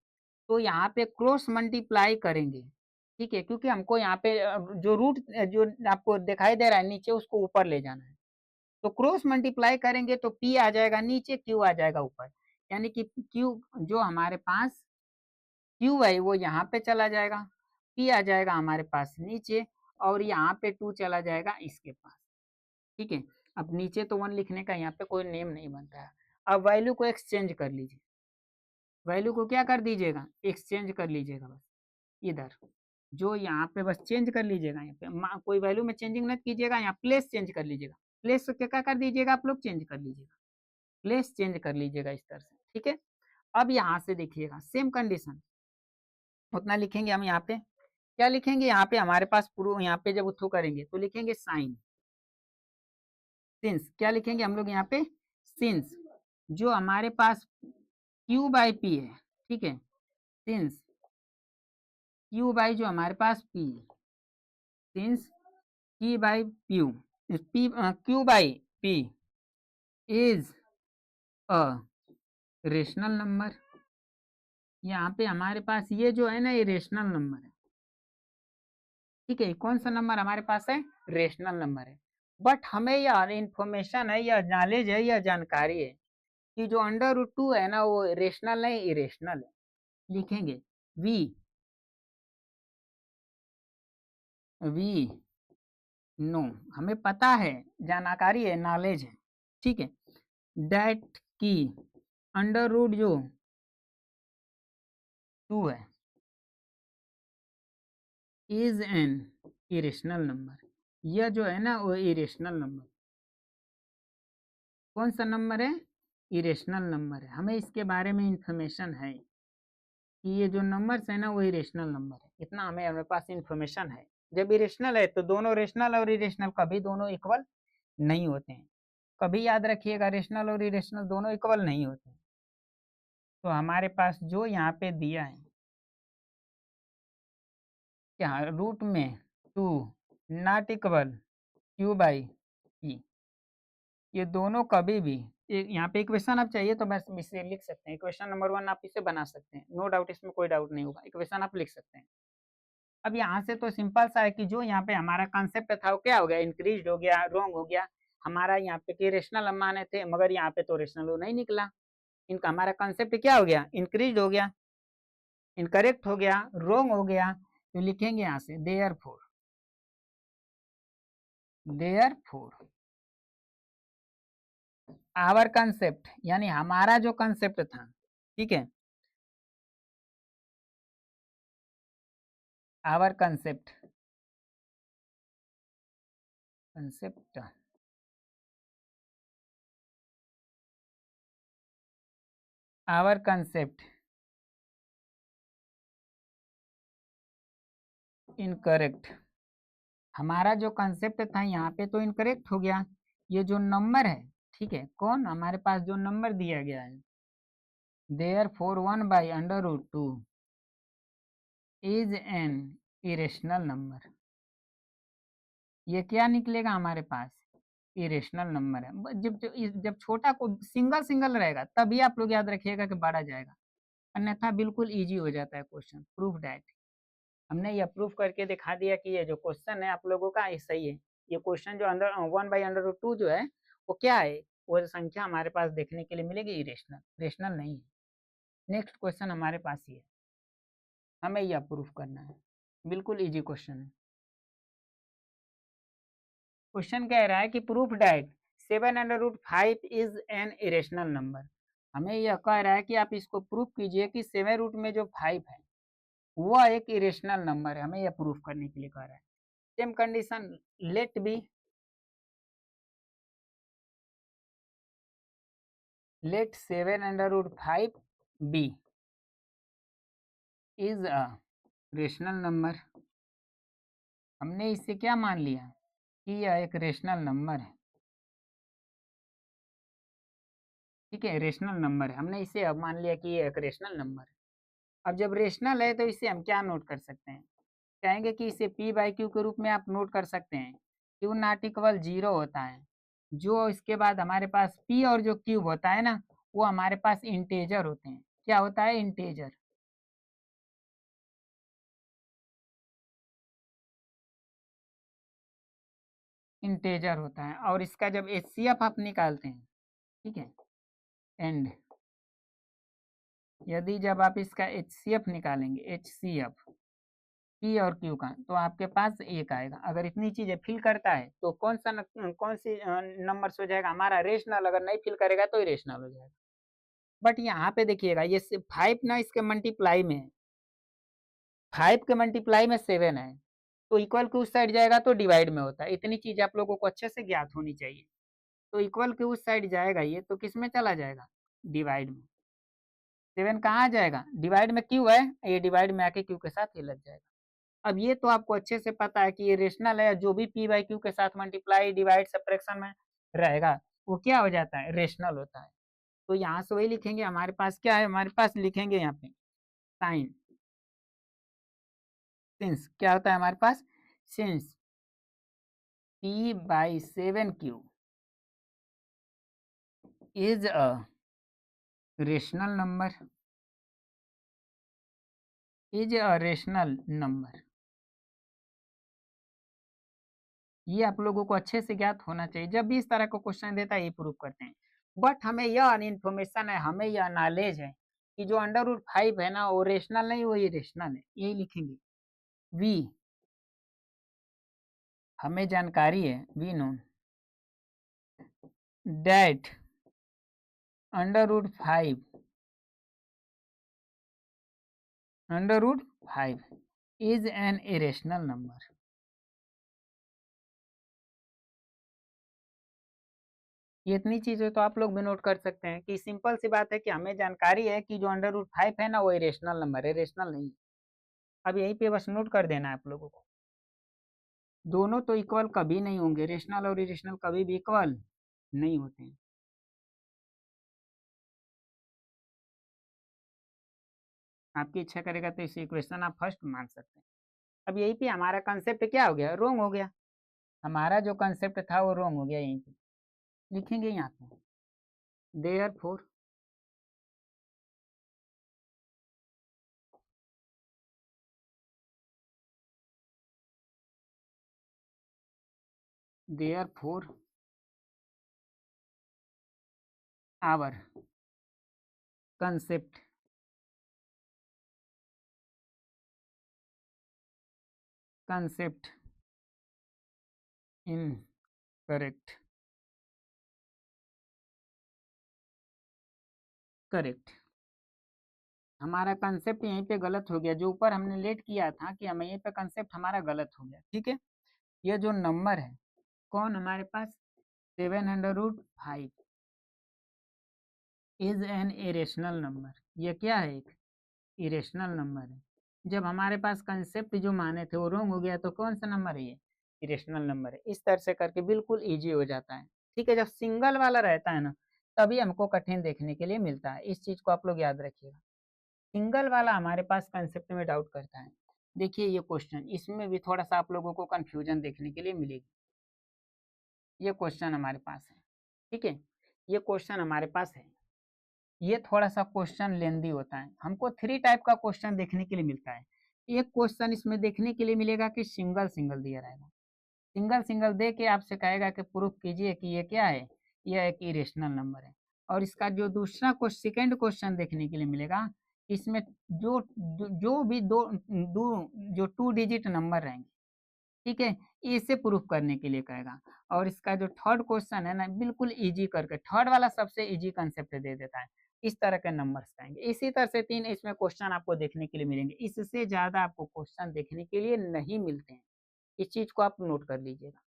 तो यहाँ पे क्रॉस मल्टीप्लाई करेंगे, ठीक है, क्योंकि हमको यहाँ पे जो रूट जो आपको दिखाई दे रहा है नीचे उसको ऊपर ले जाना है। तो क्रॉस मल्टीप्लाई करेंगे तो p आ जाएगा नीचे, q आ जाएगा ऊपर, यानी कि q जो हमारे पास q है वो यहाँ पे चला जाएगा, p आ जाएगा हमारे पास नीचे, और यहाँ पे 2 चला जाएगा इसके पास, ठीक है। अब नीचे तो 1 लिखने का यहाँ पे कोई नेम नहीं बनता है। अब वैल्यू को एक्सचेंज कर लीजिए, वैल्यू को क्या कर दीजिएगा, एक्सचेंज कर लीजिएगा बस इधर, जो यहाँ पे बस चेंज कर लीजिएगा, यहाँ पे कोई वैल्यू में चेंजिंग मत कीजिएगा, यहाँ प्लेस चेंज कर लीजिएगा, प्लेस को क्या कर दीजिएगा आप लोग, चेंज कर लीजिएगा, प्लेस चेंज कर लीजिएगा इस तरह से, ठीक है। अब यहाँ से देखिएगा सेम कंडीशन, उतना लिखेंगे हम यहाँ पे, क्या लिखेंगे यहाँ पे हमारे पास प्रूफ, यहाँ पे जब थ्रू करेंगे तो लिखेंगे साइन, सिंस क्या लिखेंगे हम लोग यहाँ पे, सिंस जो हमारे पास q बाई पी है, ठीक है, सिंस q बाई जो हमारे पास p है, सिंस p बाई प्यू p q by p is a rational number, यहाँ पे हमारे पास ये जो है ना ये रेशनल नंबर है, ठीक है। कौन सा नंबर हमारे पास है, रेशनल नंबर है। बट हमें यह इंफॉर्मेशन है, यह नॉलेज है, यह जानकारी है कि जो अंडर रूट 2 है ना वो रेशनल नहीं इरेशनल है। लिखेंगे वी नो, हमें पता है, जानकारी है, नॉलेज है, ठीक है, दैट की अंडर रूट जो 2 है इज एन इरेशनल नंबर, यह जो है ना वो इरेशनल नंबर, कौन सा नंबर है, इरेशनल नंबर है। हमें इसके बारे में इंफॉर्मेशन है कि ये जो नंबर्स है ना वो इरेशनल नंबर है, इतना हमें हमारे पास इंफॉर्मेशन है। जब इरेशनल है तो दोनों रेशनल और इरेशनल कभी दोनों इक्वल नहीं होते हैं, कभी याद रखिएगा रेशनल और इरेशनल दोनों इक्वल नहीं होते। तो हमारे पास जो यहाँ पे दिया है क्या, रूट में 2 not equal Q by E, ये दोनों कभी भी, यहाँ पे इक्वेशन आप चाहिए तो बस इसे लिख सकते हैं, इक्वेशन नंबर 1 आप इसे बना सकते हैं, नो डाउट, इसमें कोई डाउट नहीं होगा, इक्वेशन आप लिख सकते हैं। अब यहाँ से तो सिंपल सा है कि जो यहाँ पे हमारा कॉन्सेप्ट था वो क्या हो गया, इंक्रीज हो गया, रॉन्ग हो गया। हमारा यहाँ पे कि रेशनल माने थे मगर यहाँ पे तो रेशनल नहीं निकला, इनका हमारा कॉन्सेप्ट क्या हो गया, इंक्रीज हो गया, इनकरेक्ट हो गया, रॉन्ग हो गया। तो लिखेंगे यहाँ से देयरफॉर आवर कंसेप्ट, यानी हमारा जो कंसेप्ट था, ठीक है, our concept our concept incorrect, हमारा जो कंसेप्ट था यहाँ पे तो इनकरेक्ट हो गया। ये जो नंबर है, ठीक है, कौन हमारे पास जो नंबर दिया गया है, therefore 1/√2 is an irrational number, ये क्या निकलेगा हमारे पास, इरेशनल नंबर है। जब छोटा को सिंगल सिंगल रहेगा तभी आप लोग याद रखिएगा कि बड़ा जाएगा, अन्यथा बिल्कुल इजी हो जाता है क्वेश्चन। प्रूफ दैट, हमने यह प्रूफ करके दिखा दिया कि ये जो क्वेश्चन है आप लोगों का ये सही है। ये क्वेश्चन जो अंदर 1/√2 जो है वो क्या है, वो संख्या हमारे पास देखने के लिए मिलेगी इरेशनल, रेशनल नहीं है। नेक्स्ट क्वेश्चन हमारे पास ये है, हमें यह प्रूफ करना है, बिल्कुल इजी क्वेश्चन है। क्वेश्चन कह रहा है कि proof that 7/5 is an irrational number, हमें यह कह रहा है कि आप इसको प्रूफ कीजिए कि 7√5 है वह एक इरेशनल नंबर है, हमें यह प्रूफ करने के लिए कह रहा है। Same condition, let be let 7/5 be is a rational number. हमने इससे क्या मान लिया कि यह एक रेशनल नंबर है। ठीक है, रेशनल नंबर है, हमने इसे अब मान लिया कि ये एक रेशनल नंबर है। अब जब रेशनल है तो इसे हम क्या नोट कर सकते हैं, कहेंगे कि इसे पी बाई क्यू के रूप में आप नोट कर सकते हैं। क्यू नॉट इक्वल जीरो होता है, जो इसके बाद हमारे पास पी और जो क्यूब होता है ना, वो हमारे पास इंटेजर होते हैं। क्या होता है? इंटेजर। इंटेजर होता है, और इसका जब एचसीएफ आप निकालते हैं, ठीक है, एंड यदि जब आप इसका एचसीएफ निकालेंगे, एचसीएफ पी और क्यू का, तो आपके पास एक आएगा। अगर इतनी चीजें फिल करता है तो कौन सी नंबर हो जाएगा हमारा? रेशनल। अगर नहीं फिल करेगा तो इरेशनल हो जाएगा। बट यहाँ पे देखिएगा, ये 5 ना इसके मल्टीप्लाई में है, 5 के मल्टीप्लाई में 7 है, तो इक्वल के उस साइड जाएगा तो डिवाइड में होता है। इतनी चीज आप लोगों को अच्छे से ज्ञात होनी चाहिए। तो इक्वल के उस साइड जाएगा ये, तो किस में चला जाएगा? डिवाइड में। 7 कहाँ आ जाएगा? डिवाइड में क्यू है, ये डिवाइड में आके क्यू के साथ ये लग जाएगा। अब ये तो आपको अच्छे से पता है कि ये रेशनल है, जो भी पी बाई क्यू के साथ मल्टीप्लाई डिवाइड सब्ट्रैक्शन में रहेगा वो क्या हो जाता है? रेशनल होता है। तो यहाँ से वही लिखेंगे, हमारे पास क्या है? हमारे पास लिखेंगे यहाँ पे साइन, सिंस क्या होता है हमारे पास? Since p by 7 q is a rational number, is a rational number. ये आप लोगों को अच्छे से ज्ञात होना चाहिए। जब भी इस तरह का क्वेश्चन देता है ये प्रूव करते हैं। बट हमें यह इन्फॉर्मेशन है, हमें यह नॉलेज है कि जो अंडर रूट 5 है ना, वो रेशनल नहीं, वो इरेशनल है। यही लिखेंगे। वी, हमें जानकारी है, we know that under root 5 is an irrational number. ये इतनी चीजें तो आप लोग भी नोट कर सकते हैं कि सिंपल सी बात है कि हमें जानकारी है कि जो अंडर रूट 5 है ना, वो इरेशनल नंबर है, रेशनल नहीं। अब यहीं पे बस नोट कर देना है आप लोगों को। दोनों तो इक्वल कभी नहीं होंगे, रेशनल और इरेशनल कभी भी इक्वल नहीं होते हैं। आपकी इच्छा करेगा तो इस इक्वेशन आप फर्स्ट मान सकते हैं। अब यहीं पे हमारा कंसेप्ट क्या हो गया? रोंग हो गया। हमारा जो कंसेप्ट था वो रोंग हो गया। यहीं पे लिखेंगे यहाँ पे therefore therefore our concept concept in correct correct. हमारा कंसेप्ट यहीं पे गलत हो गया। जो ऊपर हमने लेट किया था कि हम यहीं पे कंसेप्ट हमारा गलत हो गया। ठीक है, ये जो नंबर है कौन हमारे पास? 7 under root 5 is an irrational number. ये क्या है? एक इरेशनल नंबर है। जब हमारे पास कंसेप्ट जो माने थे वो रॉन्ग हो गया, तो कौन सा नंबर है? ये इरेशनल नंबर है। इस तरह से करके बिल्कुल इजी हो जाता है। ठीक है, जब सिंगल वाला रहता है ना, तभी हमको कठिन देखने के लिए मिलता है। इस चीज को आप लोग याद रखिएगा। सिंगल वाला हमारे पास कंसेप्ट में डाउट करता है। देखिए ये क्वेश्चन, इसमें भी थोड़ा सा आप लोगों को कंफ्यूजन देखने के लिए मिलेगी। ये क्वेश्चन हमारे पास है, ठीक है, ये क्वेश्चन हमारे पास है। ये थोड़ा सा क्वेश्चन लेंदी होता है। हमको 3 टाइप का क्वेश्चन देखने के लिए मिलता है। एक क्वेश्चन इसमें देखने के लिए मिलेगा कि सिंगल सिंगल दिया रहेगा, सिंगल सिंगल दे के आपसे कहेगा कि प्रूफ कीजिए कि ये क्या है, यह एक इरेशनल नंबर है। और इसका जो दूसरा क्वेश्चन, सेकेंड क्वेश्चन देखने के लिए मिलेगा, इसमें जो जो भी जो 2 डिजिट नंबर रहेंगे, ठीक है, इसे प्रूफ करने के लिए कहेगा। और इसका जो थर्ड क्वेश्चन है ना, बिल्कुल इजी करके, थर्ड वाला सबसे इजी कंसेप्ट दे देता है। इस तरह के नंबर्स आएंगे। इसी तरह से 3 इसमें क्वेश्चन आपको देखने के लिए मिलेंगे। इससे ज्यादा आपको क्वेश्चन देखने के लिए नहीं मिलते हैं। इस चीज को आप नोट कर लीजिएगा।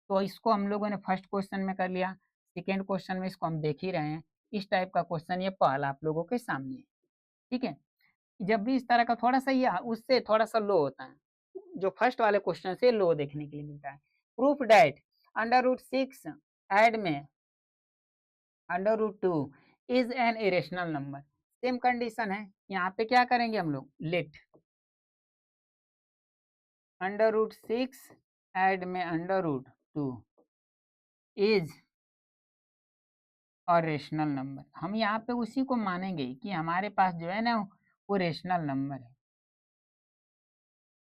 तो इसको हम लोगों ने फर्स्ट क्वेश्चन में कर लिया, सेकेंड क्वेश्चन में इसको हम देख ही रहे हैं। इस टाइप का क्वेश्चन ये पहला आप लोगों के सामने है। ठीक है, जब भी इस तरह का थोड़ा सा ये उससे थोड़ा सा लो होता है, जो फर्स्ट वाले क्वेश्चन से लो देखने के लिए मिलता है। प्रूफ डैट √6 ऐड में √2 is an irrational number. Same condition है, यहाँ पे क्या करेंगे हम लोग, लेट √6 ऐड में √2 इज और रेशनल नंबर। हम यहाँ पे उसी को मानेंगे कि हमारे पास जो है ना वो रेशनल नंबर है।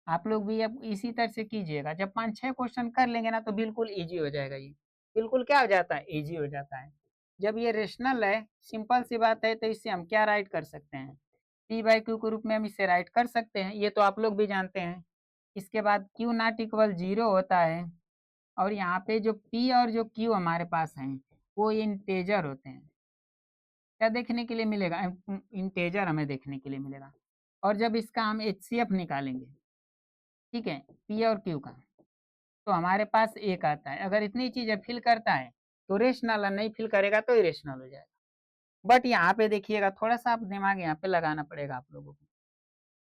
आप लोग भी अब इसी तरह से कीजिएगा, जब 5-6 क्वेश्चन कर लेंगे ना तो बिल्कुल इजी हो जाएगा। ये बिल्कुल क्या हो जाता है, इजी हो जाता है। जब ये रेशनल है, सिंपल सी बात है, तो इससे हम क्या राइट कर सकते हैं, P/Q के रूप में हम इसे राइट कर सकते हैं, ये तो आप लोग भी जानते हैं। इसके बाद Q≠0 होता है, और यहाँ पे जो P और जो Q हमारे पास हैं वो इंटेजर होते हैं। क्या देखने के लिए मिलेगा, इंटेजर हमें देखने के लिए मिलेगा। और जब इसका हम HCF निकालेंगे, ठीक है, P और Q का, तो हमारे पास एक आता है। अगर इतनी चीजें फिल करता है तो रेशनल, नहीं फिल करेगा तो इरेशनल हो जाएगा। बट यहाँ पे देखिएगा, थोड़ा सा आप दिमाग यहाँ पे लगाना पड़ेगा आप लोगों को।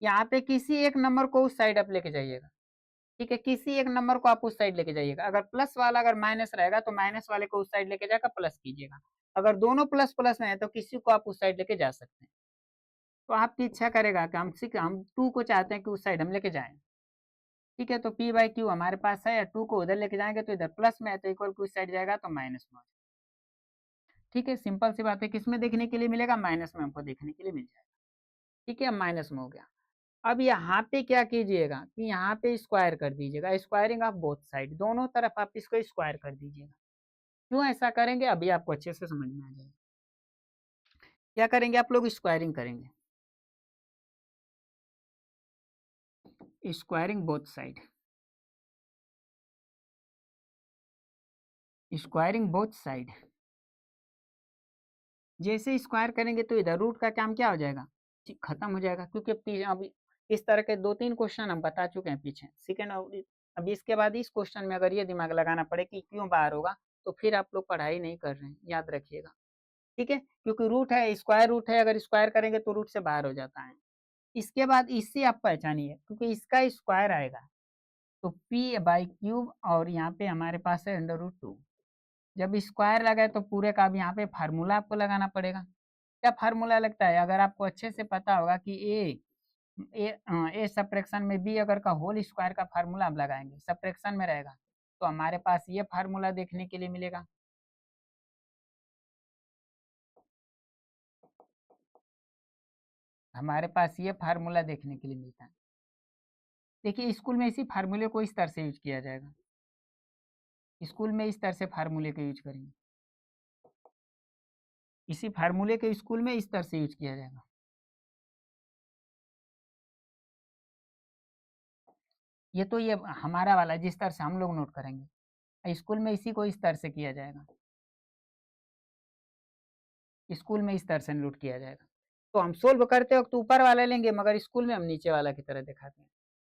यहाँ पे किसी एक नंबर को उस साइड आप लेके जाइएगा, ठीक है, किसी एक नंबर को आप उस साइड लेके जाइएगा। अगर प्लस वाला अगर माइनस रहेगा तो माइनस वाले को उस साइड लेके जाकर प्लस कीजिएगा। अगर दोनों प्लस प्लस में है तो किसी को आप उस साइड लेके जा सकते हैं। तो आपकी इच्छा करेगा कि हम 2 को चाहते हैं कि उस साइड हम लेके जाएं, ठीक है, तो P/Q हमारे पास है, 2 को उधर लेके जाएंगे तो इधर प्लस में है, तो इक्वल टू इस साइड जाएगा तो माइनस में। ठीक है, सिंपल सी बात है, किसमें देखने के लिए मिलेगा, माइनस में हमको देखने के लिए मिल जाएगा। ठीक है, माइनस में हो गया। अब यहाँ पे क्या कीजिएगा कि यहाँ पे स्क्वायर कर दीजिएगा, स्क्वायरिंग ऑफ बोथ साइड, दोनों तरफ आप इसको स्क्वायर कर दीजिएगा। क्यों ऐसा करेंगे अभी आपको अच्छे से समझ में आ जाएगा। क्या करेंगे आप लोग, स्क्वायरिंग करेंगे, squaring both side, squaring both side. जैसे स्क्वायर करेंगे तो इधर रूट का काम क्या हो जाएगा, खत्म हो जाएगा, क्योंकि अब इस तरह के 2-3 क्वेश्चन हम बता चुके हैं पीछे। सेकेंड, अब इसके बाद इस क्वेश्चन में अगर ये दिमाग लगाना पड़े कि क्यों बाहर होगा, तो फिर आप लोग पढ़ाई नहीं कर रहे हैं, याद रखिएगा। ठीक है, क्योंकि रूट है, स्क्वायर रूट है, अगर स्क्वायर करेंगे तो रूट से बाहर हो जाता है। इसके बाद इससे आप पहचानिए, क्योंकि इसका स्क्वायर आएगा तो P/Q, और यहाँ पे हमारे पास है √2। जब स्क्वायर लगा है तो पूरे का अब यहाँ पे फार्मूला आपको लगाना पड़ेगा। क्या फार्मूला लगता है, अगर आपको अच्छे से पता होगा कि ए सब्ट्रैक्शन में बी अगर का होल स्क्वायर का फार्मूला आप लगाएंगे, सब्ट्रैक्शन में रहेगा, तो हमारे पास ये फार्मूला देखने के लिए मिलेगा। हमारे पास ये फार्मूला देखने के लिए मिलता है। देखिए, स्कूल में इसी फार्मूले को इस तरह से यूज किया जाएगा, स्कूल में इस तरह से फार्मूले का यूज करेंगे, इसी फार्मूले के स्कूल में इस तरह से यूज किया जाएगा। ये तो ये हमारा वाला जिस तरह से हम लोग नोट करेंगे, स्कूल में इसी को इस तरह से किया जाएगा, स्कूल में इस तरह से नोट किया जाएगा। तो हम सोल्व करते वक्त ऊपर वाला लेंगे, मगर स्कूल में हम नीचे वाला की तरह दिखाते हैं।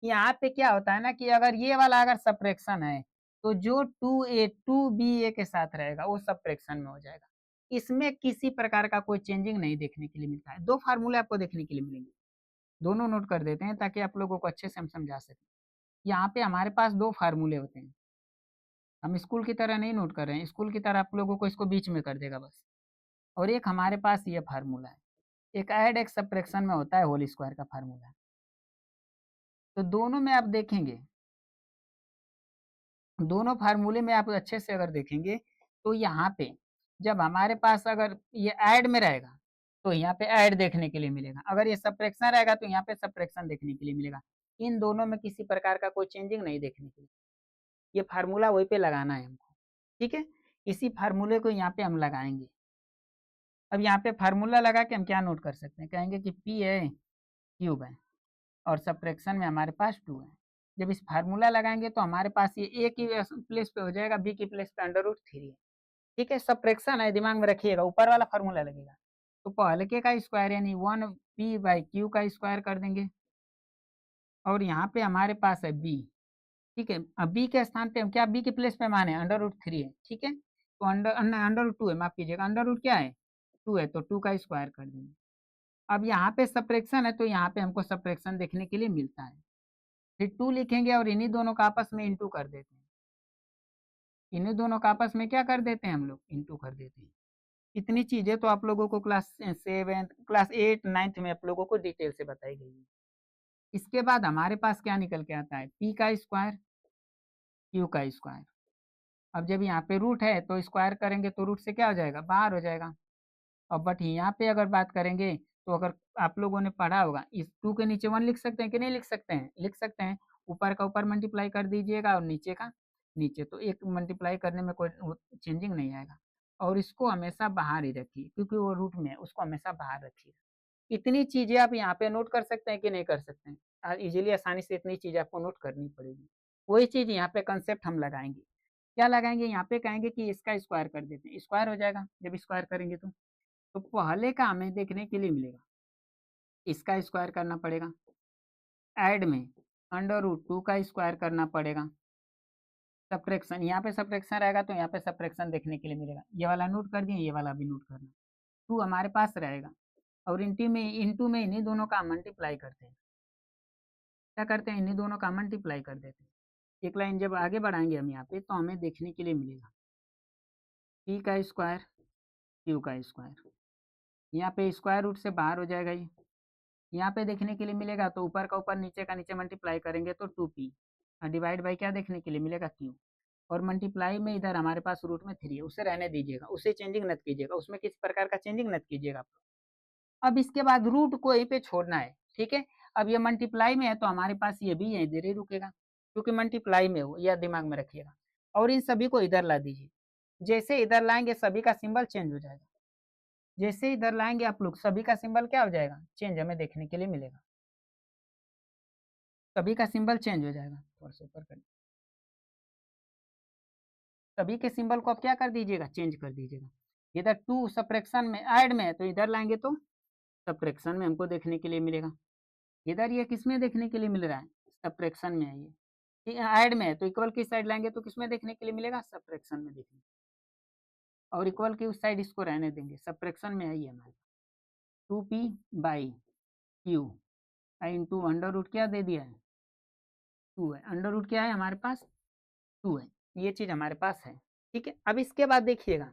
यहाँ पे क्या होता है ना कि अगर ये वाला अगर सब्ट्रैक्शन है तो जो 2B के साथ रहेगा वो सब्ट्रैक्शन में हो जाएगा। इसमें किसी प्रकार का कोई चेंजिंग नहीं देखने के लिए मिलता है। 2 फार्मूले आपको देखने के लिए मिलेंगे, दोनों नोट कर देते हैं ताकि आप लोगों को अच्छे से हम समझा सकें। यहाँ पे हमारे पास 2 फार्मूले होते हैं, हम स्कूल की तरह नहीं नोट कर रहे हैं, स्कूल की तरह आप लोगों को इसको बीच में कर देगा बस। और एक हमारे पास ये फार्मूला है, एक ऐड एक सब्ट्रैक्शन में होता है होल स्क्वायर का फार्मूला। तो दोनों में आप देखेंगे, दोनों फार्मूले में आप अच्छे से अगर देखेंगे तो यहाँ पे जब हमारे पास अगर ये ऐड में रहेगा तो यहाँ पे ऐड देखने के लिए मिलेगा, अगर ये सब्ट्रैक्शन रहेगा तो यहाँ पे सब्ट्रैक्शन देखने के लिए मिलेगा। इन दोनों में किसी प्रकार का कोई चेंजिंग नहीं देखने के लिए, ये फार्मूला वही पे लगाना है हमको। ठीक है, इसी फार्मूले को यहाँ पे हम लगाएंगे। अब यहाँ पे फार्मूला लगा के हम क्या नोट कर सकते हैं, कहेंगे कि P है, क्यूब है, और सब्ट्रैक्शन में हमारे पास 2 है। जब इस फार्मूला लगाएंगे तो हमारे पास ये ए की प्लेस पे हो जाएगा, बी की प्लेस पे √3 है। ठीक है, सब्ट्रैक्शन है, दिमाग में रखिएगा, ऊपर वाला फार्मूला लगेगा। तो पहले के का स्क्वायर यानी 1P/Q का स्क्वायर कर देंगे, और यहाँ पे हमारे पास है बी। ठीक है, अब बी के स्थान पे हम क्या, बी के प्लेस पे माने √3 है। ठीक है, तो √2 है, माफ कीजिएगा, √2 क्या है, 2 है, तो 2 का स्क्वायर कर देंगे। अब यहाँ पे सब्ट्रैक्शन है तो यहाँ पे हमको सब्ट्रैक्शन देखने के लिए मिलता है। फिर 2 लिखेंगे और इन्हीं दोनों का आपस में इंटू कर देते हैं। इन्हीं दोनों का आपस में क्या कर देते हैं हम लोग, इंटू कर देते हैं। इतनी चीजें तो आप लोगों को क्लास 7 क्लास 8 9th में आप लोगों को डिटेल से बताई गई है। इसके बाद हमारे पास क्या निकल के आता है, पी का स्क्वायर क्यू का स्क्वायर। अब जब यहाँ पे रूट है तो स्क्वायर करेंगे तो रूट से क्या हो जाएगा, बाहर हो जाएगा। और बट यहाँ पे अगर बात करेंगे तो अगर आप लोगों ने पढ़ा होगा, इस 2 के नीचे 1 लिख सकते हैं कि नहीं लिख सकते हैं, लिख सकते हैं। ऊपर का ऊपर मल्टीप्लाई कर दीजिएगा और नीचे का नीचे, तो एक मल्टीप्लाई करने में कोई चेंजिंग नहीं आएगा। और इसको हमेशा बाहर ही रखिए क्योंकि वो रूट में है, उसको हमेशा बाहर रखिए। इतनी चीजें आप यहाँ पे नोट कर सकते हैं कि नहीं कर सकते हैं, इजीली आसानी से इतनी चीजें आपको नोट करनी पड़ेगी। वही चीज यहाँ पे कंसेप्ट हम लगाएंगे। क्या लगाएंगे, यहाँ पे कहेंगे कि इसका स्क्वायर कर देते हैं, स्क्वायर हो जाएगा जब स्क्वायर करेंगे तो पहले का हमें देखने के लिए मिलेगा, इसका स्क्वायर करना पड़ेगा। ऐड में अंडर रूट 2 का स्क्वायर करना पड़ेगा। सब्ट्रैक्शन, यहाँ पे सब्ट्रैक्शन रहेगा तो यहाँ पे सब्ट्रैक्शन देखने के लिए मिलेगा। ये वाला नोट कर दिए, ये वाला भी नोट करना। 2 हमारे पास रहेगा और इंटू में इन्हीं दोनों का मल्टीप्लाई करते हैं। क्या करते हैं, इन्हीं दोनों का मल्टीप्लाई कर देते हैं। एक लाइन जब आगे बढ़ाएंगे हम यहाँ पे तो हमें देखने के लिए मिलेगा पी का स्क्वायर क्यू का स्क्वायर। यहाँ पे स्क्वायर रूट से बाहर हो जाएगा ये। यहाँ पे देखने के लिए मिलेगा तो ऊपर का ऊपर नीचे का नीचे मल्टीप्लाई करेंगे तो 2p और डिवाइड बाई क्या देखने के लिए मिलेगा, q। और मल्टीप्लाई में इधर हमारे पास रूट में 3 है, उसे रहने दीजिएगा, उसे चेंजिंग मत कीजिएगा, उसमें किसी प्रकार का चेंजिंग मत कीजिएगा आप। अब इसके बाद रूट को यहीं पे छोड़ना है, ठीक है। अब ये मल्टीप्लाई में है तो हमारे पास ये भी यहीं देर ही रुकेगा क्योंकि मल्टीप्लाई में हो, यह दिमाग में रखिएगा। और इन सभी को इधर ला दीजिए। जैसे इधर लाएंगे सभी का सिंबल चेंज हो जाएगा। जैसे इधर लाएंगे आप लोग सभी का सिंबल क्या हो जाएगा, चेंज हमें देखने के लिए मिलेगा। सभी का सिंबल चेंज हो जाएगा, थोड़ा सा ऊपर कर, सभी के सिंबल को आप क्या कर दीजिएगा, चेंज कर दीजिएगा। इधर 2 सब्ट्रैक्शन में ऐड में है तो इधर लाएंगे तो सब्ट्रैक्शन में हमको देखने के लिए मिलेगा। इधर ये किस में देखने के लिए मिल रहा है, सब्ट्रैक्शन में है ये ऐड में है तो इक्वल की साइड लाएंगे तो किसमें देखने के लिए मिलेगा, सब्ट्रैक्शन में देखने। और इक्वल की उस साइड इसको रहने देंगे, सब्ट्रैक्शन में है ये हमारे 2p by Q into under root क्या दे दिया है, 2 है। अंडर रूट क्या है हमारे पास, 2 है। ये चीज हमारे पास है, ठीक है। अब इसके बाद देखिएगा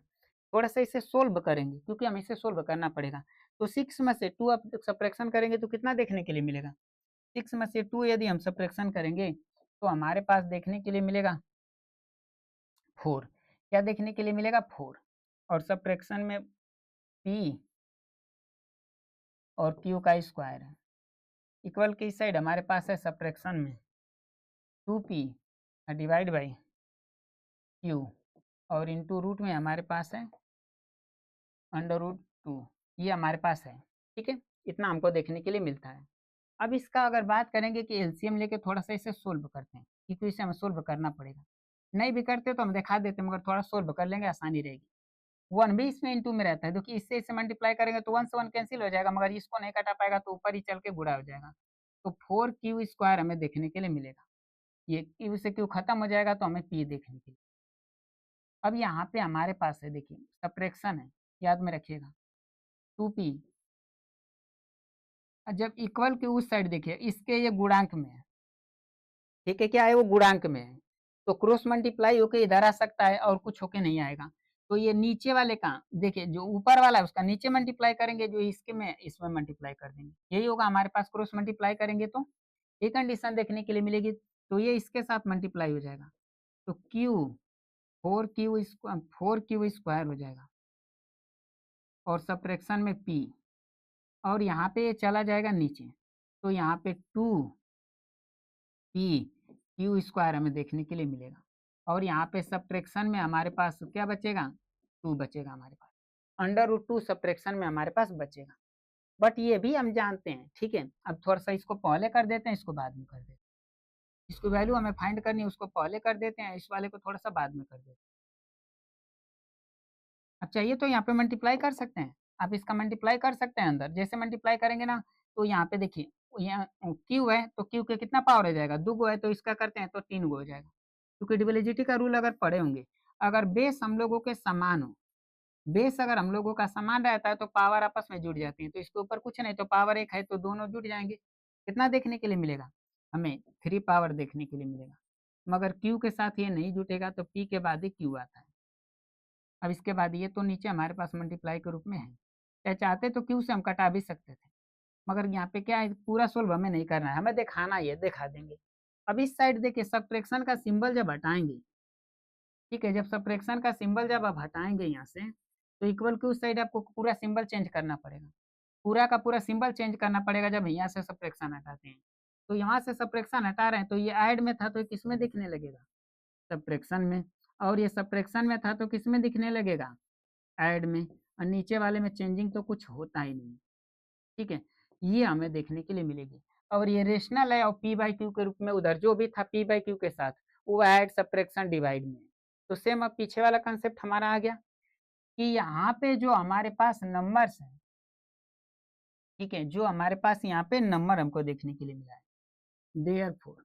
थोड़ा सा इसे सोल्व करेंगे क्योंकि हमें इसे सोल्व करना पड़ेगा। तो 6 में से 2 आप सब्ट्रैक्शन करेंगे तो कितना देखने के लिए मिलेगा, 6 में से 2 यदि हम सब्ट्रैक्शन करेंगे तो हमारे पास देखने के लिए मिलेगा 4। क्या देखने के लिए मिलेगा, 4। और सब्ट्रैक्शन में p और q का स्क्वायर है। इक्वल की साइड हमारे पास है सब्ट्रैक्शन में 2p डिवाइड बाई q और इंटू रूट में हमारे पास है अंडर रूट 2। ये हमारे पास है, ठीक है। इतना हमको देखने के लिए मिलता है। अब इसका अगर बात करेंगे कि एलसीएम लेके थोड़ा सा इसे सोल्व करते हैं क्योंकि इसे हमें सोल्व करना पड़ेगा। नहीं भी करते तो हम दिखा देते मगर थोड़ा सोल्व कर लेंगे, आसानी रहेगी। 1 भी इसमें इंटू में रहता है क्योंकि इससे इसे मल्टीप्लाई करेंगे तो 1 से 1 कैंसिल हो जाएगा, मगर इसको नहीं काटा पाएगा तो ऊपर ही चल के गुणा हो जाएगा। तो 4q स्क्वायर हमें देखने के लिए मिलेगा। ये q से q खत्म हो जाएगा तो हमें p देखने के लिए। अब यहाँ पे हमारे पास है, देखिए सब्ट्रैक्शन है, याद में रखिएगा 2p। जब इक्वल के उस साइड देखिए इसके ये गुणांक में है, ठीक है, क्या है वो गुणांक में है तो क्रॉस मल्टीप्लाई होके इधर आ सकता है और कुछ होके नहीं आएगा। तो ये नीचे वाले का देखिए, जो ऊपर वाला है उसका नीचे मल्टीप्लाई करेंगे, जो इसके में इसमें मल्टीप्लाई कर देंगे, यही होगा हमारे पास। क्रॉस मल्टीप्लाई करेंगे तो ये कंडीशन देखने के लिए मिलेगी, तो ये इसके साथ मल्टीप्लाई हो जाएगा तो क्यू 4q स्क्वायर हो जाएगा और सब्ट्रैक्शन में p और यहाँ पे ये चला जाएगा नीचे तो यहाँ पे 2p q स्क्वायर हमें देखने के लिए मिलेगा। और यहाँ पे सब्ट्रैक्शन में हमारे पास क्या बचेगा, 2 बचेगा हमारे पास। अंडर रूट 2 सब्ट्रैक्शन में हमारे पास बचेगा। बट ये भी हम जानते हैं, ठीक है। अब थोड़ा सा इसको पहले कर देते हैं, इसको बाद में कर देते हैं। इसको वैल्यू हमें फाइंड करनी है, उसको पहले कर देते हैं, इस वाले को थोड़ा सा बाद में कर देते हैं। अब चाहिए तो यहाँ पे मल्टीप्लाई कर सकते हैं, आप इसका मल्टीप्लाई कर सकते हैं अंदर। जैसे मल्टीप्लाई करेंगे ना तो यहाँ पे देखिए, यहाँ क्यू है तो क्यू के कितना पावर हो जाएगा, 2 गो है तो इसका करते हैं तो 3 गो हो जाएगा। क्योंकि डिविजिबिलिटी का रूल अगर पढ़े होंगे, अगर बेस हम लोगों के समान हो बेस अगर हम लोगों का समान रहता है तो पावर आपस में जुड़ जाती है, तो इसके ऊपर कुछ नहीं, तो पावर एक है तो दोनों जुड़ जाएंगे। कितना देखने के लिए मिलेगा हमें? 3 पावर देखने के लिए मिलेगा। मगर क्यू के साथ ये नहीं जुटेगा, तो पी के बाद ही क्यू आता है। अब इसके बाद ये तो नीचे हमारे पास मल्टीप्लाई के रूप में है, चाहे चाहते तो क्यू से हम कटा भी सकते थे, मगर यहाँ पे क्या है, पूरा सोल्व हमें नहीं करना है, हमें दिखाना ही है, दिखा देंगे। अब इस साइड देखिए, सब्ट्रैक्शन का सिंबल जब हटाएंगे, ठीक है, जब सब्ट्रैक्शन का सिंबल जब आप हटाएंगे यहाँ से, तो इक्वल के उस साइड आपको पूरा सिंबल चेंज करना पड़ेगा, पूरा का पूरा सिंबल चेंज करना पड़ेगा जब यहाँ से सब्ट्रैक्शन हटाते हैं। तो यहाँ से सब्ट्रैक्शन हटा रहे हैं, तो ये ऐड में था तो किस में दिखने लगेगा? सब्ट्रैक्शन में। और ये सब्ट्रैक्शन में था तो किस में दिखने लगेगा? ऐड में। और नीचे वाले में चेंजिंग तो कुछ होता ही नहीं, ठीक है, ये हमें देखने के लिए मिलेगी। और ये रेशनल है, और पी बाई क्यू के रूप में उधर जो भी था पी बाई क्यू के साथ, वो ऐड सब्ट्रैक्शन डिवाइड में। तो सेम अब पीछे वाला कंसेप्ट हमारा आ गया कि यहाँ पे जो हमारे पास नंबर्स हैं, ठीक है, जो हमारे पास यहाँ पे नंबर हमको देखने के लिए मिला है, देयरफॉर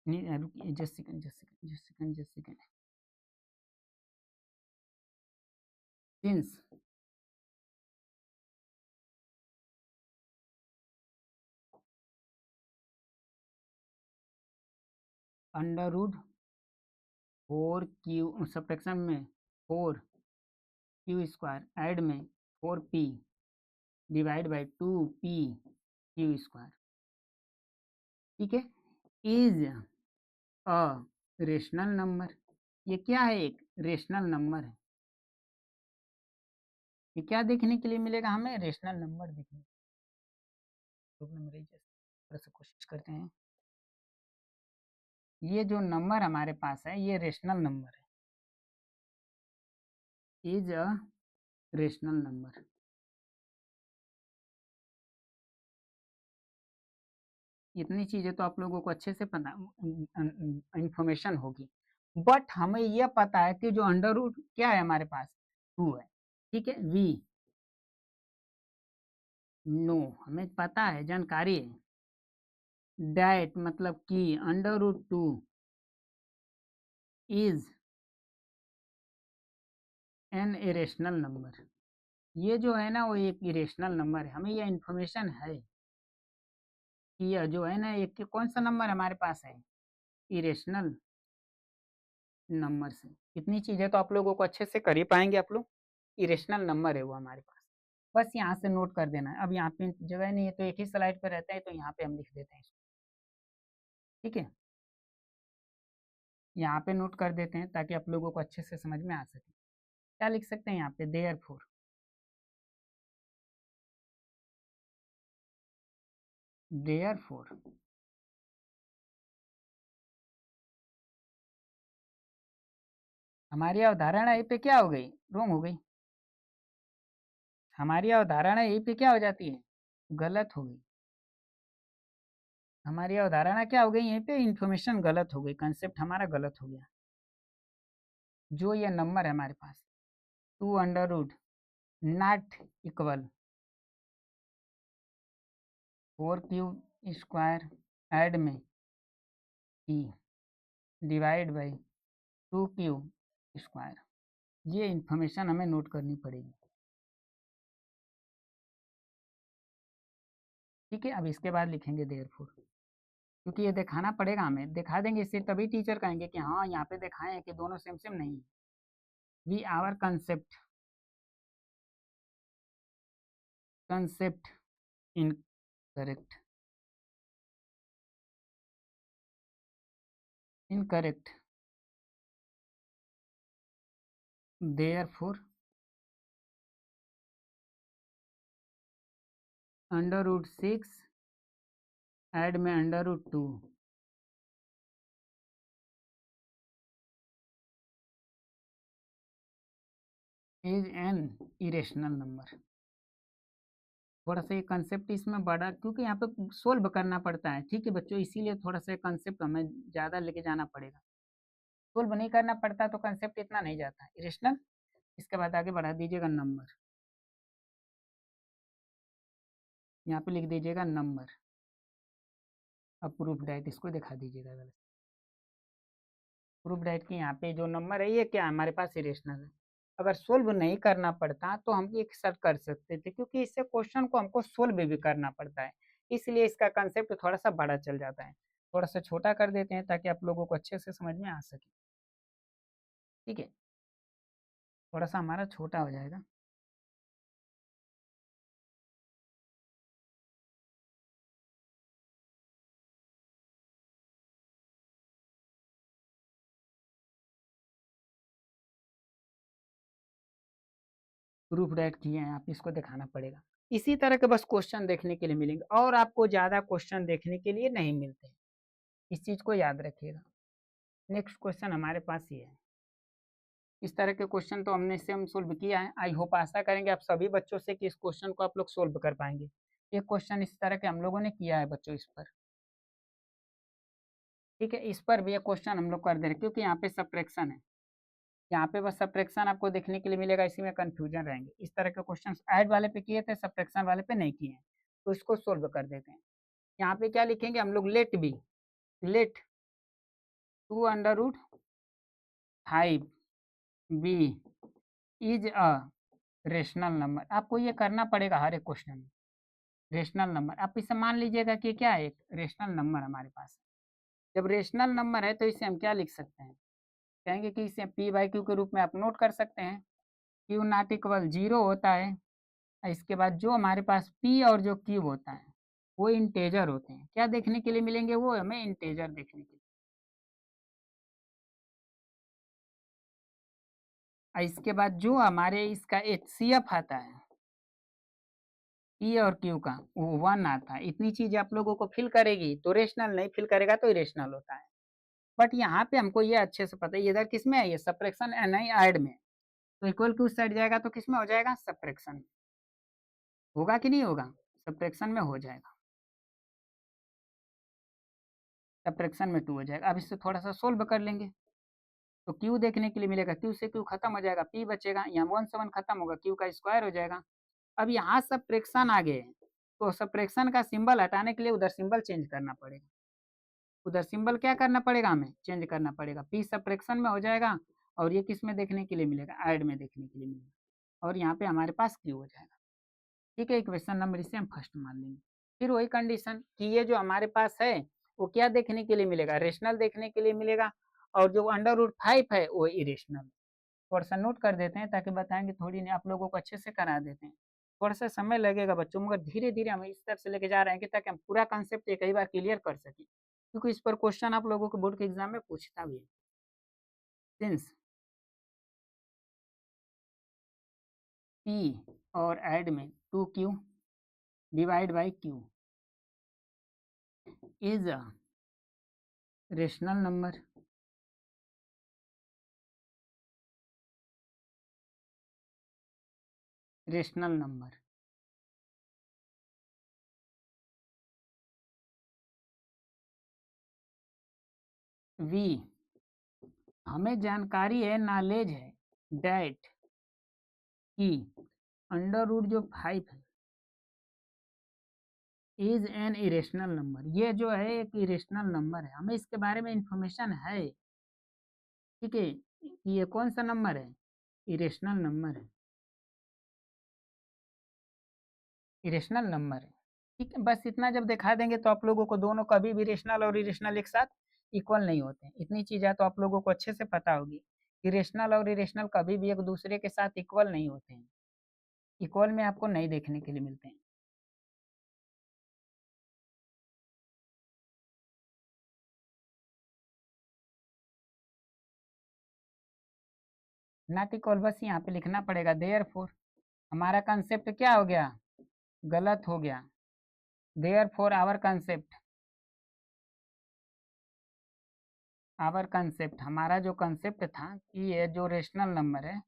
रुकिए, just second just second just second just second, since under root 4q subtraction में 4q² ऐड में 4p divide by 2p q², ठीक है, इज अ रेशनल नंबर। ये क्या है? एक रेशनल नंबर है। ये क्या देखने के लिए मिलेगा हमें? रेशनल नंबर देखने। थोड़ा सा कोशिश करते हैं। ये जो नंबर हमारे पास है ये रेशनल नंबर है, इज अ रेशनल नंबर। इतनी चीजें तो आप लोगों को अच्छे से पता, इंफॉर्मेशन होगी, बट हमें यह पता है कि जो अंडर रूट क्या है हमारे पास, 2 है, ठीक है, वी नो, हमें पता है, जानकारी है, डैट मतलब कि under root 2 is an irrational number. ये जो है ना वो एक इरेशनल नंबर है, हमें यह इंफॉर्मेशन है कि यह जो है ना एक कौन सा नंबर हमारे पास है, इरेशनल नंबर से। इतनी चीजें तो आप लोगों को अच्छे से कर ही पाएंगे आप लोग, इरेशनल नंबर है वो हमारे पास, बस यहाँ से नोट कर देना है। अब यहाँ पे जगह नहीं है तो एक ही स्लाइड पे रहता है, तो यहाँ पे हम लिख देते हैं इसको, ठीक है, यहाँ पे नोट कर देते हैं ताकि आप लोगों को अच्छे से समझ में आ सके। क्या लिख सकते हैं यहाँ पे? देयरफॉर, देयरफॉर हमारी अवधारणा यहीं पे क्या हो गई? रोंग हो गई। हमारी अवधारणा यहीं पे क्या हो जाती है? गलत हो गई। हमारी अवधारणा क्या हो गई? यहीं पे इंफॉर्मेशन गलत हो गई, कंसेप्ट हमारा गलत हो गया। जो ये नंबर है हमारे पास 2 under root not equal 4q² add में p डिवाइड बाई 2q², ये इंफॉर्मेशन हमें नोट करनी पड़ेगी, ठीक है। अब इसके बाद लिखेंगे देयरफॉर, क्योंकि ये दिखाना पड़ेगा हमें, दिखा देंगे इससे तभी टीचर कहेंगे कि हाँ यहाँ पे दिखाए हैं कि दोनों सेम सेम नहीं है। We our concept concept incorrect incorrect therefore under root 6 add में under root 2 is an irrational number. थोड़ा सा ये कंसेप्ट इसमें बड़ा, क्योंकि यहाँ पे सोल्व करना पड़ता है, ठीक है बच्चों, इसीलिए थोड़ा सा कंसेप्ट हमें ज़्यादा लेके जाना पड़ेगा। सोल्व नहीं करना पड़ता तो कंसेप्ट इतना नहीं जाता, इरेशनल। इसके बाद आगे बढ़ा दीजिएगा नंबर, यहाँ पे लिख दीजिएगा नंबर, अप्रूव डेट, इसको दिखा दीजिएगा गलत। प्रूफ दैट कि यहाँ पे जो नंबर है ये क्या है, हमारे पास इरेशनल है। अगर सोल्व नहीं करना पड़ता तो हम एक सर्च कर सकते थे, क्योंकि इससे क्वेश्चन को हमको सोल्व भी करना पड़ता है, इसलिए इसका कंसेप्ट थोड़ा सा बड़ा चल जाता है। थोड़ा सा छोटा कर देते हैं ताकि आप लोगों को अच्छे से समझ में आ सके। ठीक है, थोड़ा सा हमारा छोटा हो जाएगा। प्रूफ दैट किए हैं आप, इसको दिखाना पड़ेगा। इसी तरह के बस क्वेश्चन देखने के लिए मिलेंगे, और आपको ज्यादा क्वेश्चन देखने के लिए नहीं मिलते, इस चीज को याद रखिएगा। नेक्स्ट क्वेश्चन हमारे पास ये है। इस तरह के क्वेश्चन तो हमने सेम सोल्व किया है। आई होप, आशा करेंगे आप सभी बच्चों से कि इस क्वेश्चन को आप लोग सोल्व कर पाएंगे। एक क्वेश्चन इस तरह के हम लोगों ने किया है बच्चों इस पर। ठीक है, इस पर भी एक क्वेश्चन हम लोग कर दे रहे हैं, क्योंकि यहाँ पे सब्ट्रैक्शन है। यहाँ पे बस सब्ट्रैक्शन आपको देखने के लिए मिलेगा, इसी में कंफ्यूजन रहेंगे। इस तरह के क्वेश्चन ऐड वाले पे किए थे, सब्ट्रैक्शन वाले पे नहीं किए हैं, तो इसको सोल्व कर देते हैं। यहाँ पे क्या लिखेंगे हम लोग, let B, let 2√5 be is a rational number. आपको ये करना पड़ेगा हर एक क्वेश्चन में। रेशनल नंबर आप इसे मान लीजिएगा कि क्या है, एक रेशनल नंबर हमारे पास। जब रेशनल नंबर है तो इसे हम क्या लिख सकते हैं, कहेंगे कि इसे पी बाई क्यू के रूप में आप नोट कर सकते हैं। क्यू नॉट इक्वल 0 होता है, और इसके बाद जो हमारे पास पी और जो क्यू होता है वो इंटेजर होते हैं। क्या देखने के लिए मिलेंगे, वो हमें इंटेजर देखने के लिए। और इसके बाद जो हमारे इसका एचसीएफ आता है, पी और क्यू का, वो 1 आता है। इतनी चीज आप लोगों को फिल करेगी तो रेशनल, नहीं फिल करेगा तो इरेशनल होता है। बट यहाँ पे हमको ये अच्छे से पता है, इधर किस में है, ये सब्ट्रैक्शन है नहीं ऐड में। तो इक्वल की उस साइड जाएगा तो किस में हो जाएगा, सब्ट्रैक्शन। होगा कि नहीं होगा, सब्ट्रैक्शन में हो जाएगा। सब्ट्रैक्शन में 2 हो जाएगा। अब इससे थोड़ा सा सोल्व कर लेंगे, तो क्यू देखने के लिए मिलेगा, क्यू से क्यू खत्म हो जाएगा, पी बचेगा, यहाँ 1 से 1 खत्म होगा, क्यू का स्क्वायर हो जाएगा। अब यहाँ सब्ट्रैक्शन आ गए, तो सब्ट्रैक्शन का सिंबल हटाने के लिए उधर सिंबल चेंज करना पड़ेगा। उधर सिंबल क्या करना पड़ेगा, हमें चेंज करना पड़ेगा। पी सब्ट्रैक्शन में हो जाएगा, और ये किस में देखने के लिए मिलेगा, ऐड में देखने के लिए मिलेगा, और यहाँ पे हमारे पास क्यू हो जाएगा। ठीक है, इक्वेशन नंबर इसे हम फर्स्ट मान लेंगे। फिर वही कंडीशन कि ये जो हमारे पास है वो क्या देखने के लिए मिलेगा, रेशनल देखने के लिए मिलेगा, और जो √5 है वो इरेशनल। थोड़ा सा नोट कर देते हैं ताकि बताएंगे, थोड़ी नहीं आप लोगों को अच्छे से करा देते हैं। थोड़ा सा समय लगेगा बच्चों, मगर धीरे धीरे हम इस तरफ से लेके जा रहे हैं कि ताकि हम पूरा कंसेप्ट एक ही बार क्लियर कर सकें, क्योंकि इस पर क्वेश्चन आप लोगों को बोर्ड के एग्जाम में पूछता भी है। सिंस पी और ऐड में 2q divide by q is a rational number, rational number we, हमें जानकारी है, नॉलेज है, डैट कि √5 है इज एन इरेशनल नंबर। ये जो है एक इरेशनल नंबर है, हमें इसके बारे में इंफॉर्मेशन है। ठीक है, ये कौन सा नंबर है, इरेशनल नंबर है, इरेशनल नंबर है। ठीक है, बस इतना जब दिखा देंगे तो आप लोगों को दोनों कभी भी रेशनल और इरेशनल एक साथ इक्वल नहीं होते। इतनी चीज़ें तो आप लोगों को अच्छे से पता होगी कि रेशनल और इरेशनल कभी भी एक दूसरे के साथ इक्वल नहीं होते हैं, इक्वल में आपको नहीं देखने के लिए मिलते हैं। नॉट इक्वल बस यहाँ पे लिखना पड़ेगा, देयरफॉर हमारा कंसेप्ट क्या हो गया, गलत हो गया। देयरफॉर आवर कंसेप्ट, हमारा जो कंसेप्ट था कि ये जो रेशनल नंबर है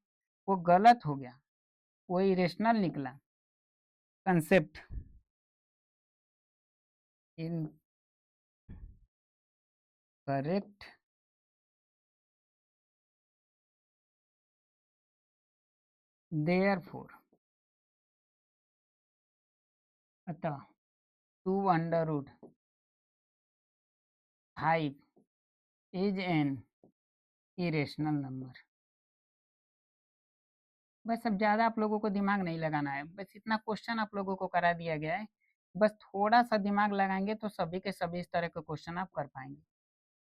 वो गलत हो गया, वो इरेशनल निकला कंसेप्ट। इन करेक्ट देयरफॉर, अतः 2√5 इज एन इरेशनल नंबर। बस अब ज़्यादा आप लोगों को दिमाग नहीं लगाना है, बस इतना क्वेश्चन आप लोगों को करा दिया गया है। बस थोड़ा सा दिमाग लगाएंगे तो सभी के सभी इस तरह के क्वेश्चन आप कर पाएंगे।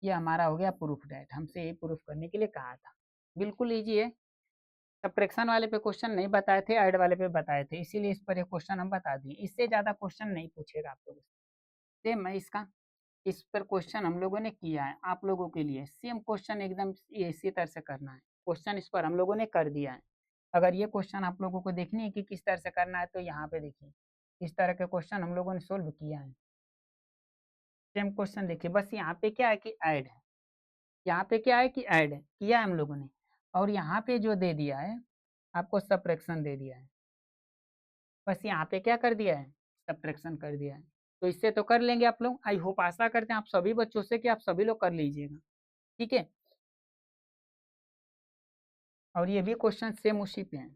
ये हमारा हो गया प्रूफ डेट, हमसे ये प्रूफ करने के लिए कहा था। बिल्कुल ईजी है। सब्ट्रैक्शन वाले पे क्वेश्चन नहीं बताए थे, ऐड वाले पे बताए थे, इसीलिए इस पर एक क्वेश्चन हम बता दिए। इससे ज़्यादा क्वेश्चन नहीं पूछेगा आप लोगों से। सेम है इसका, इस पर क्वेश्चन हम लोगों ने किया है आप लोगों के लिए। सेम क्वेश्चन एकदम इसी तरह से करना है। क्वेश्चन इस पर हम लोगों ने कर दिया है। अगर ये क्वेश्चन आप लोगों को देखनी है कि किस तरह से करना है तो यहाँ पे देखिए, इस तरह के क्वेश्चन हम लोगों ने सोल्व किया है। सेम क्वेश्चन देखिए, बस यहाँ पे क्या है कि ऐड है, यहाँ पे क्या है कि ऐड है किया है हम लोगों ने, और यहाँ पे जो दे दिया है आपको सब्ट्रैक्शन दे दिया है। बस यहाँ पे क्या कर दिया है, सब्ट्रैक्शन कर दिया है। तो इससे तो कर लेंगे आप लोग। आई होप, आशा करते हैं आप सभी बच्चों से कि आप सभी लोग कर लीजिएगा। ठीक है, और ये भी क्वेश्चन सेम उसी पे है,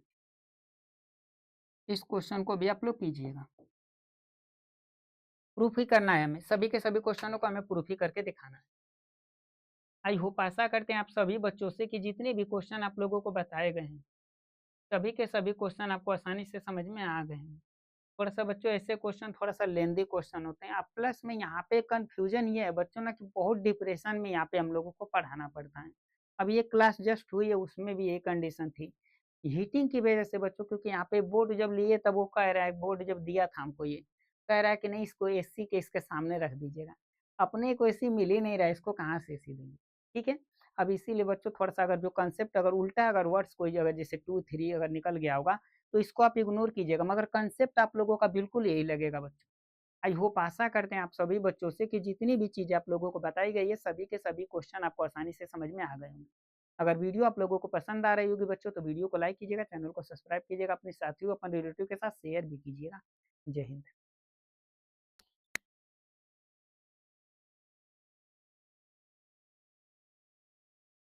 इस क्वेश्चन को भी आप लोग कीजिएगा। प्रूफ ही करना है हमें, सभी के सभी क्वेश्चनों को हमें प्रूफ ही करके दिखाना है। आई होप, आशा करते हैं आप सभी बच्चों से कि जितने भी क्वेश्चन आप लोगों को बताए गए हैं सभी के सभी क्वेश्चन आपको आसानी से समझ में आ गए हैं। थोड़ा सा बच्चों ऐसे क्वेश्चन थोड़ा सा लेंदी क्वेश्चन होते हैं। अब प्लस में यहाँ पे कंफ्यूजन ये है बच्चों ना कि बहुत डिप्रेशन में यहाँ पे हम लोगों को पढ़ाना पड़ता है। अब ये क्लास जस्ट हुई है, उसमें भी ये कंडीशन थी हीटिंग की वजह से बच्चों, क्योंकि यहाँ पे बोर्ड जब लिए तब वो कह रहा है, बोर्ड जब दिया था हमको ये कह रहा है कि नहीं इसको एसी के इसके सामने रख दीजिएगा। अपने को एसी मिल ही नहीं रहा है, इसको कहाँ से एसी देंगे। ठीक है, अब इसीलिए बच्चों थोड़ा सा अगर जो कंसेप्ट अगर उल्टा अगर वर्ड्स कोई अगर जैसे 2 3 अगर निकल गया होगा तो इसको आप इग्नोर कीजिएगा, मगर कंसेप्ट आप लोगों का बिल्कुल यही लगेगा बच्चों। आई होप, आशा करते हैं आप सभी बच्चों से कि जितनी भी चीज़ें आप लोगों को बताई गई है सभी के सभी क्वेश्चन आपको आसानी से समझ में आ गए होंगे। अगर वीडियो आप लोगों को पसंद आ रही होगी बच्चों तो वीडियो को लाइक कीजिएगा, चैनल को सब्सक्राइब कीजिएगा, अपने साथियों अपने रिलेटिव के साथ शेयर भी कीजिएगा। जय हिंद।